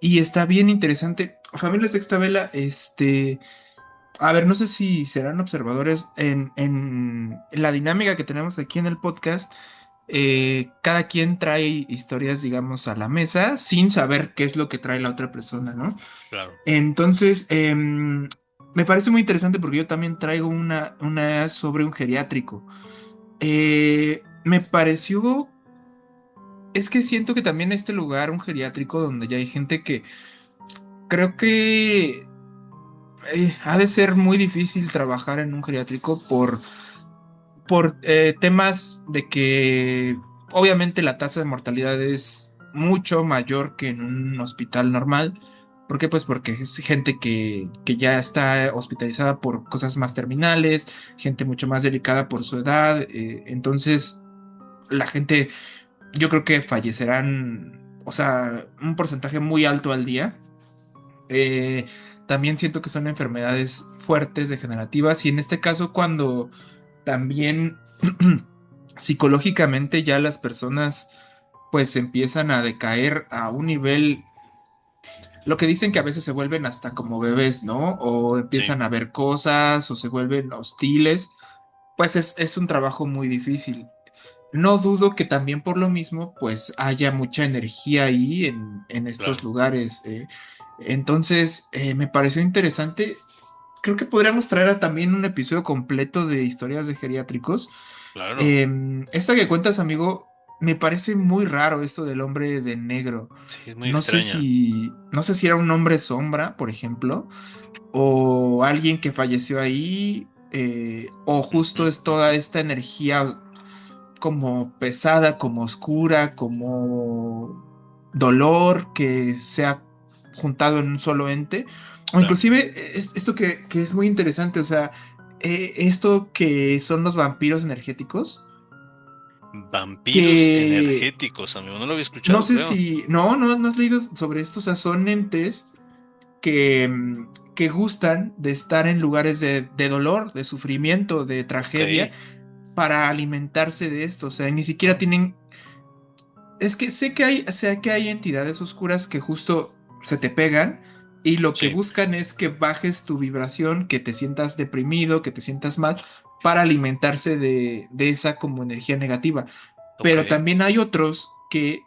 y está bien interesante. Familia Sexta Vela, a ver, no sé si serán observadores en la dinámica que tenemos aquí en el podcast. Cada quien trae historias, digamos, a la mesa sin saber qué es lo que trae la otra persona, ¿no? claro. Entonces, me parece muy interesante porque yo también traigo una sobre un geriátrico. Me pareció, es que siento que también este lugar, un geriátrico donde ya hay gente que creo que ha de ser muy difícil trabajar en un geriátrico por temas de que obviamente la tasa de mortalidad es mucho mayor que en un hospital normal. ¿Por qué? Pues porque es gente que ya está hospitalizada por cosas más terminales, gente mucho más delicada por su edad. Entonces, la gente, yo creo que fallecerán, o sea, un porcentaje muy alto al día. Eh, También siento que son enfermedades fuertes, degenerativas, y en este caso cuando también psicológicamente ya las personas pues empiezan a decaer a un nivel, lo que dicen que a veces se vuelven hasta como bebés, ¿no? O Sí, empiezan a ver cosas o se vuelven hostiles, pues es un trabajo muy difícil. no dudo que también por lo mismo, pues haya mucha energía ahí en estos Claro, lugares. Entonces, me pareció interesante. Creo que podríamos traer también un episodio completo de historias de geriátricos. claro. Esta que cuentas, amigo, me parece muy raro esto del hombre de negro. Sí, es muy extraña. No sé si era un hombre sombra, por ejemplo, o alguien que falleció ahí, o Ujú, justo es toda ujú. esta energía como pesada, como oscura, como dolor que se ha juntado en un solo ente. O Claro. inclusive esto que es muy interesante, o sea, esto que son los vampiros energéticos, Vampiros que energéticos, amigo. No lo había no escuchado, sé creo. si, no has leído sobre esto, o sea, son entes que gustan de estar en lugares de dolor, de sufrimiento, de Ok. tragedia, para alimentarse de esto, o sea, ni siquiera Ah, tienen. Es que sé que hay entidades oscuras que justo se te pegan y lo que sí. buscan es que bajes tu vibración, que te sientas deprimido, que te sientas mal, para alimentarse de esa como energía negativa. Ok. Pero también hay otros que,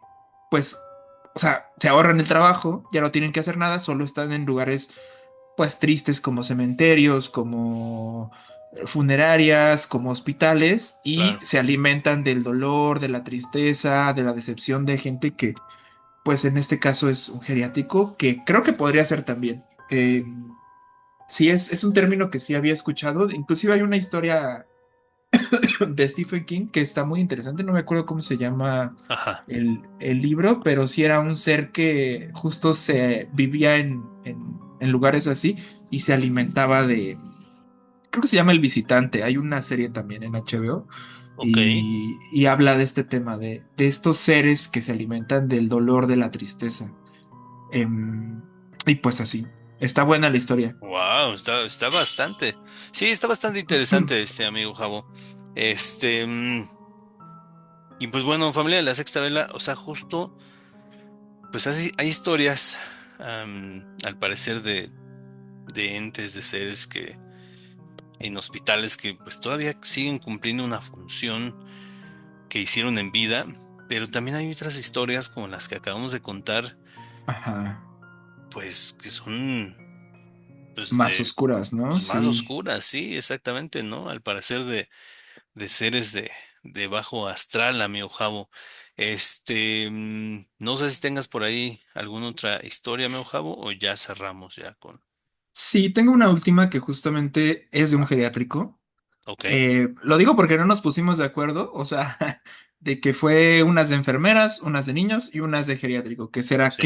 pues, o sea, se ahorran el trabajo, ya no tienen que hacer nada, solo están en lugares pues tristes como cementerios, como funerarias, como hospitales y Claro. se alimentan del dolor, de la tristeza, de la decepción de gente que pues en este caso es un geriátrico que creo que podría ser también. Sí, es un término que sí había escuchado, inclusive hay una historia de Stephen King que está muy interesante, no me acuerdo cómo se llama Ajá. el libro, pero sí era un ser que justo se vivía en lugares así y se alimentaba de, creo que se llama El Visitante, hay una serie también en HBO Ok. y habla de este tema, de estos seres que se alimentan del dolor, de la tristeza. Em, y pues así, está buena la historia. Wow, está bastante. Sí, está bastante interesante este amigo Javo. Este, y pues bueno, familia de la Sexta Vela, o sea, justo, pues hay historias, al parecer, de entes, de seres que en hospitales que pues todavía siguen cumpliendo una función que hicieron en vida, pero también hay otras historias como las que acabamos de contar, Ajá, pues que son pues más de oscuras, ¿no? pues, más Sí. oscuras, sí, exactamente, ¿no? Al parecer de seres de bajo astral, amigo Javo. No sé si tengas por ahí alguna otra historia, amigo Javo, o ya cerramos ya con. Sí, tengo una última que justamente es de un geriátrico. Ok, Lo digo porque no nos pusimos de acuerdo, o sea, de que fue unas de enfermeras, unas de niños y unas de geriátrico, que será sí,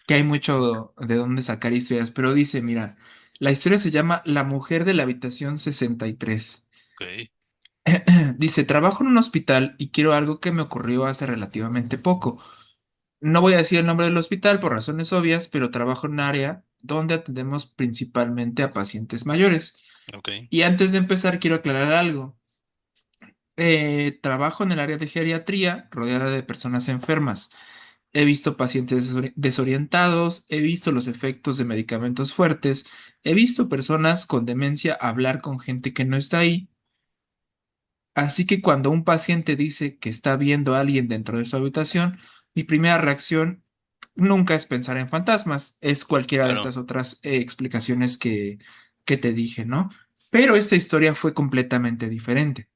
que hay mucho de dónde sacar historias, pero dice, mira, la historia se llama La mujer de la habitación 63. ok, Dice, trabajo en un hospital y quiero algo que me ocurrió hace relativamente poco. No voy a decir el nombre del hospital por razones obvias, pero trabajo en un área donde atendemos principalmente a pacientes mayores. ok, Y antes de empezar, quiero aclarar algo. Trabajo en el área de geriatría, rodeada de personas enfermas. He visto pacientes desorientados, he visto los efectos de medicamentos fuertes, he visto personas con demencia hablar con gente que no está ahí. Así que cuando un paciente dice que está viendo a alguien dentro de su habitación, mi primera reacción nunca es pensar en fantasmas, es cualquiera de claro. estas otras explicaciones que te dije, ¿no? Pero esta historia fue completamente diferente.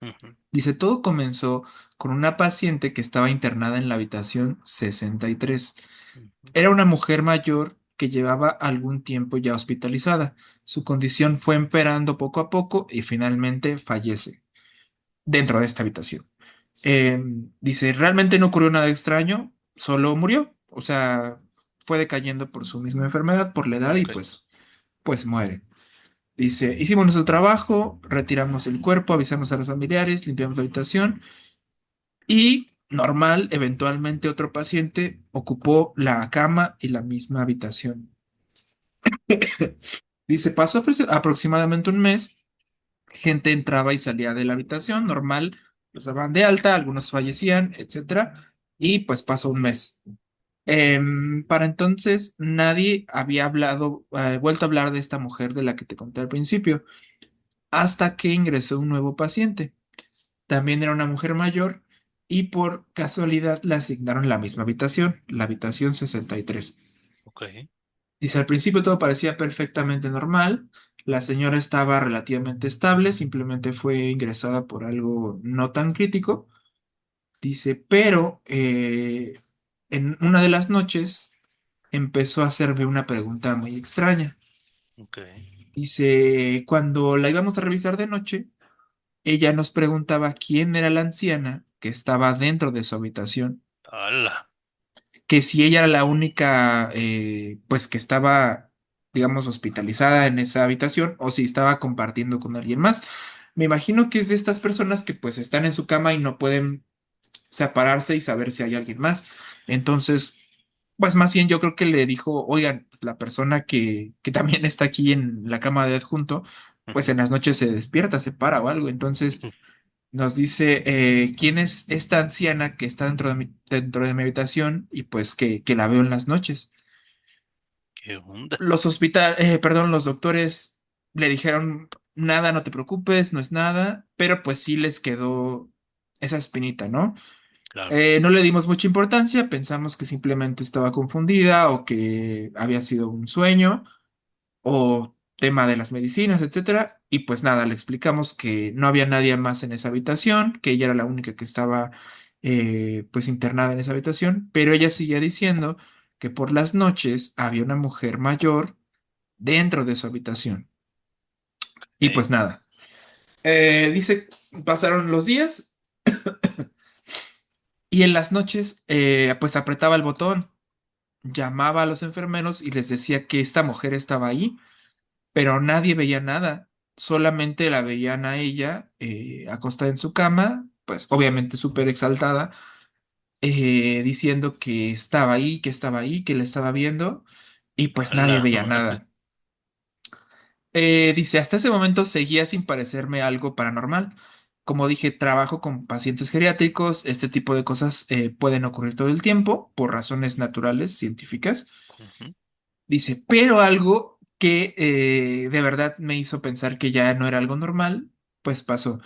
Ujú, Dice, todo comenzó con una paciente que estaba internada en la habitación 63. ujú, Era una mujer mayor que llevaba algún tiempo ya hospitalizada. Su condición fue empeorando poco a poco y finalmente fallece dentro de esta habitación. Dice, realmente no ocurrió nada extraño, solo murió. O sea, fue decayendo por su misma enfermedad, por la edad y ok, pues muere. Dice, hicimos nuestro trabajo, retiramos el cuerpo, avisamos a los familiares, limpiamos la habitación y normal, eventualmente otro paciente ocupó la cama y la misma habitación. Dice, pasó aproximadamente un mes, gente entraba y salía de la habitación, normal, los daban de alta, algunos fallecían, etcétera, y pues pasó un mes. Para entonces nadie había hablado, vuelto a hablar de esta mujer de la que te conté al principio, hasta que ingresó un nuevo paciente. también era una mujer mayor y por casualidad le asignaron la misma habitación, la habitación 63. ok, Dice, al principio todo parecía perfectamente normal, la señora estaba relativamente estable, simplemente fue ingresada por algo no tan crítico. Dice, pero en una de las noches empezó a hacerme una pregunta muy extraña. ok. Dice, cuando la íbamos a revisar de noche, ella nos preguntaba quién era la anciana que estaba dentro de su habitación, ¡Hala! que si ella era la única, pues que estaba, digamos, hospitalizada en esa habitación o si estaba compartiendo con alguien más. Me imagino que es de estas personas que pues están en su cama y no pueden separarse y saber si hay alguien más. Entonces, pues más bien yo creo que le dijo, oigan, la persona que también está aquí en la cama de adjunto, pues Ujú, en las noches se despierta, se para o algo. Entonces ujú. nos dice, ¿quién es esta anciana que está dentro de mi habitación y pues que la veo en las noches? ¿Qué onda? Perdón, los doctores le dijeron, nada, no te preocupes, no es nada, pero pues sí les quedó esa espinita, ¿no? Claro. No le dimos mucha importancia, pensamos que simplemente estaba confundida o que había sido un sueño o tema de las medicinas, etcétera. Y pues nada, le explicamos que no había nadie más en esa habitación, que ella era la única que estaba pues internada en esa habitación, pero ella seguía diciendo que por las noches había una mujer mayor dentro de su habitación. Y Ok. pues nada, dice, pasaron los días y en las noches pues apretaba el botón, llamaba a los enfermeros y les decía que esta mujer estaba ahí, pero nadie veía nada, solamente la veían a ella acostada en su cama, pues obviamente súper exaltada, diciendo que estaba ahí, que la estaba viendo, y pues nadie ¡Hala! veía nada. Dice, hasta ese momento seguía sin parecerme algo paranormal. Como dije, trabajo con pacientes geriátricos, este tipo de cosas pueden ocurrir todo el tiempo por razones naturales, científicas. Ujú, Dice, pero algo que de verdad me hizo pensar que ya no era algo normal, pues pasó.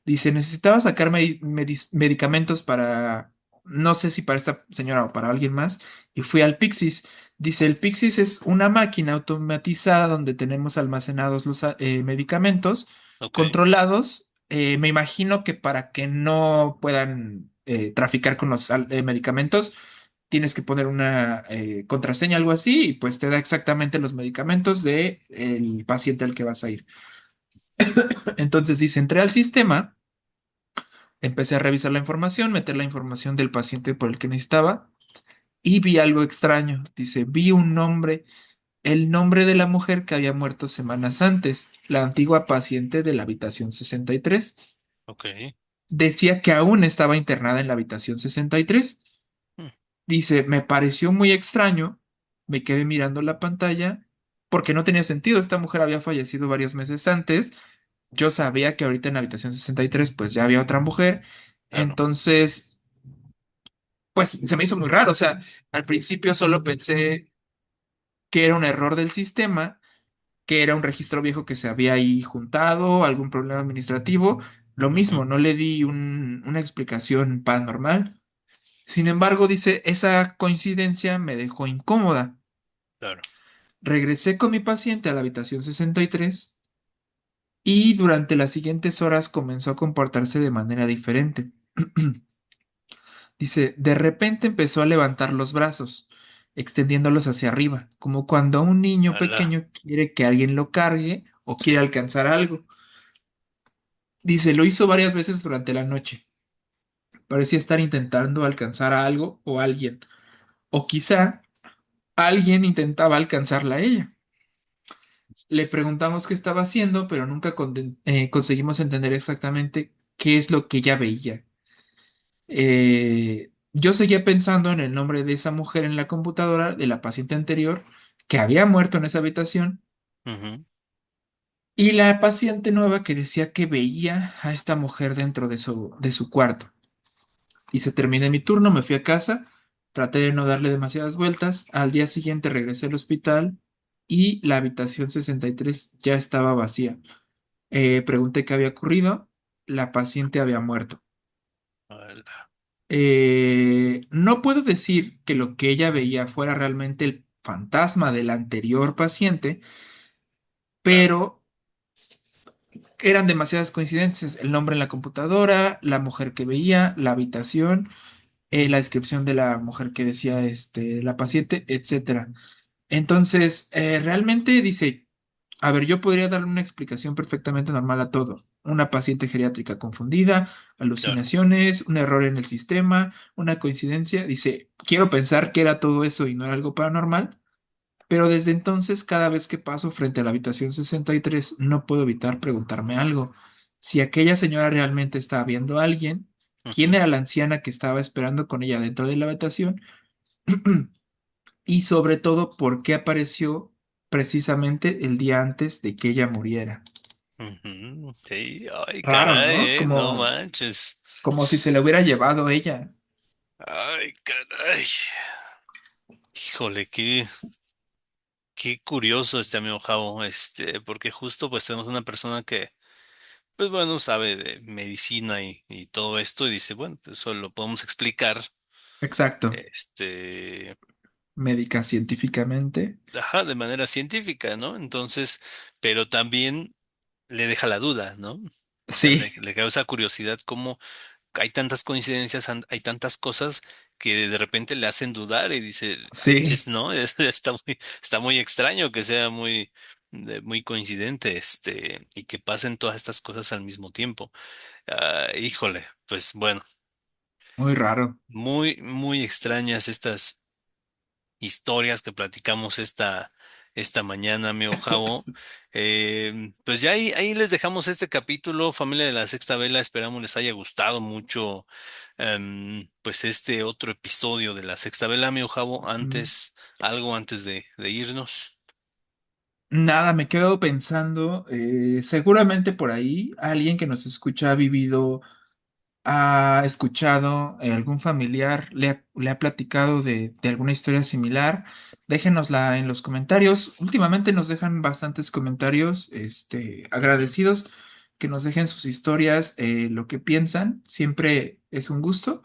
Dice, necesitaba sacar medicamentos para, no sé si para esta señora o para alguien más, y fui al Pixis. Dice, el Pixis es una máquina automatizada donde tenemos almacenados los medicamentos ok, controlados. Me imagino que para que no puedan traficar con los medicamentos tienes que poner una contraseña, algo así, y pues te da exactamente los medicamentos de el paciente al que vas a ir. Entonces dice, entré al sistema, empecé a revisar la información, meter la información del paciente por el que necesitaba y vi algo extraño. Dice, vi un nombre, el nombre de la mujer que había muerto semanas antes, la antigua paciente de la habitación 63. ok. Decía que aún estaba internada en la habitación 63. Mm, Dice, me pareció muy extraño, me quedé mirando la pantalla porque no tenía sentido, esta mujer había fallecido varios meses antes, yo sabía que ahorita en la habitación 63 pues ya había otra mujer, claro. entonces pues se me hizo muy raro, o sea, al principio solo pensé que era un error del sistema, que era un registro viejo que se había ahí juntado, algún problema administrativo, lo mismo, Ujú, no le di una explicación paranormal. Sin embargo, dice, esa coincidencia me dejó incómoda. claro. Regresé con mi paciente a la habitación 63 y durante las siguientes horas comenzó a comportarse de manera diferente. Dice, de repente empezó a levantar los brazos, extendiéndolos hacia arriba, como cuando un niño ¡Hala! pequeño quiere que alguien lo cargue o quiere Sí. alcanzar algo. Dice, lo hizo varias veces durante la noche. Parecía estar intentando alcanzar a algo o a alguien. O quizá alguien intentaba alcanzarla a ella. Le preguntamos qué estaba haciendo, pero nunca conseguimos entender exactamente qué es lo que ella veía. Yo seguía pensando en el nombre de esa mujer en la computadora de la paciente anterior que había muerto en esa habitación Ujú, y la paciente nueva que decía que veía a esta mujer dentro de su cuarto. Y se terminé mi turno, me fui a casa, traté de no darle demasiadas vueltas. Al día siguiente regresé al hospital y la habitación 63 ya estaba vacía. Pregunté qué había ocurrido la paciente había muerto. Ala, No puedo decir que lo que ella veía fuera realmente el fantasma del anterior paciente, claro. pero eran demasiadas coincidencias. El nombre en la computadora, la mujer que veía, la habitación, la descripción de la mujer que decía la paciente, etcétera. Entonces, realmente dice, a ver, yo podría darle una explicación perfectamente normal a todo. Una paciente geriátrica confundida, Claro. alucinaciones, un error en el sistema, una coincidencia. Dice, quiero pensar que era todo eso y no era algo paranormal, pero desde entonces, cada vez que paso frente a la habitación 63, no puedo evitar preguntarme algo. Si aquella señora realmente estaba viendo a alguien, quién Ujú, era la anciana que estaba esperando con ella dentro de la habitación y sobre todo, por qué apareció precisamente el día antes de que ella muriera. ujú, sí, ay, Raro, caray, ¿no? no manches. Como si se le hubiera llevado ella. Ay, caray. Híjole, qué curioso este amigo Javo, porque justo pues tenemos una persona que, pues bueno, sabe de medicina y todo esto y dice, bueno, pues eso lo podemos explicar, Exacto. este, Médica científicamente. ajá, de manera científica, ¿no? Entonces, pero también le deja la duda, ¿no? O sea, Sí, le causa curiosidad cómo hay tantas coincidencias, hay tantas cosas que de repente le hacen dudar y dice, sí, "Chis, ¿no? Está muy extraño que sea muy coincidente, y que pasen todas estas cosas al mismo tiempo. Ah, híjole, pues bueno, muy raro. muy extrañas estas historias que platicamos esta mañana, amigo Javo. Pues ya ahí les dejamos este capítulo, familia de la Sexta Vela. Esperamos les haya gustado mucho, pues este otro episodio de la Sexta Vela, amigo Javo. Mm. Algo antes de irnos. Nada, me quedo pensando, seguramente por ahí alguien que nos escucha ha vivido, ha escuchado, algún familiar le ha platicado de alguna historia similar. Déjenosla en los comentarios. Últimamente nos dejan bastantes comentarios, Ujú, agradecidos que nos dejen sus historias, lo que piensan. Siempre es un gusto.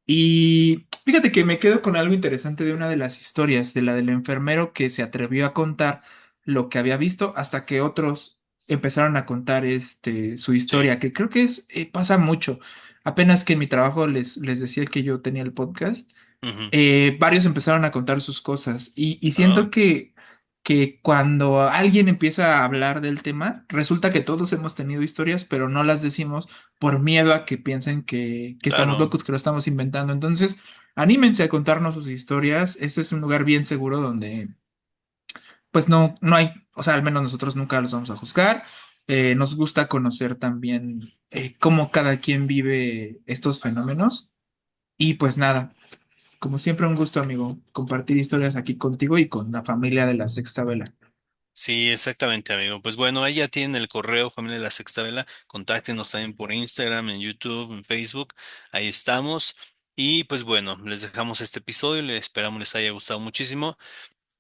Y fíjate que me quedo con algo interesante de una de las historias, de la del enfermero que se atrevió a contar lo que había visto hasta que otros empezaron a contar su sí. historia, que creo que pasa mucho. Apenas que en mi trabajo les decía que yo tenía el podcast, Ujú. varios empezaron a contar sus cosas y Ah, siento que cuando alguien empieza a hablar del tema, resulta que todos hemos tenido historias, pero no las decimos por miedo a que piensen que estamos claro. locos, que lo estamos inventando. Entonces, anímense a contarnos sus historias. Este es un lugar bien seguro donde, pues no hay, o sea, al menos nosotros nunca los vamos a juzgar. Nos gusta conocer también cómo cada quien vive estos fenómenos. Y pues nada. Como siempre, un gusto, amigo, compartir historias aquí contigo y con la familia de la Sexta Vela. Sí, exactamente, amigo. Pues bueno, ahí ya tienen el correo, familia de la Sexta Vela. Contáctenos también por Instagram, en YouTube, en Facebook. Ahí estamos. Y pues bueno, les dejamos este episodio. Les esperamos les haya gustado muchísimo.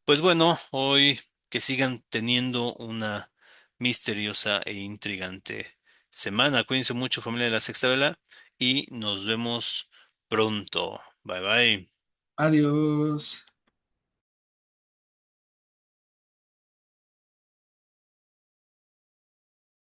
Pues bueno, hoy que sigan teniendo una misteriosa e intrigante semana. Cuídense mucho, familia de la Sexta Vela. Y nos vemos pronto. Bye bye. Adiós.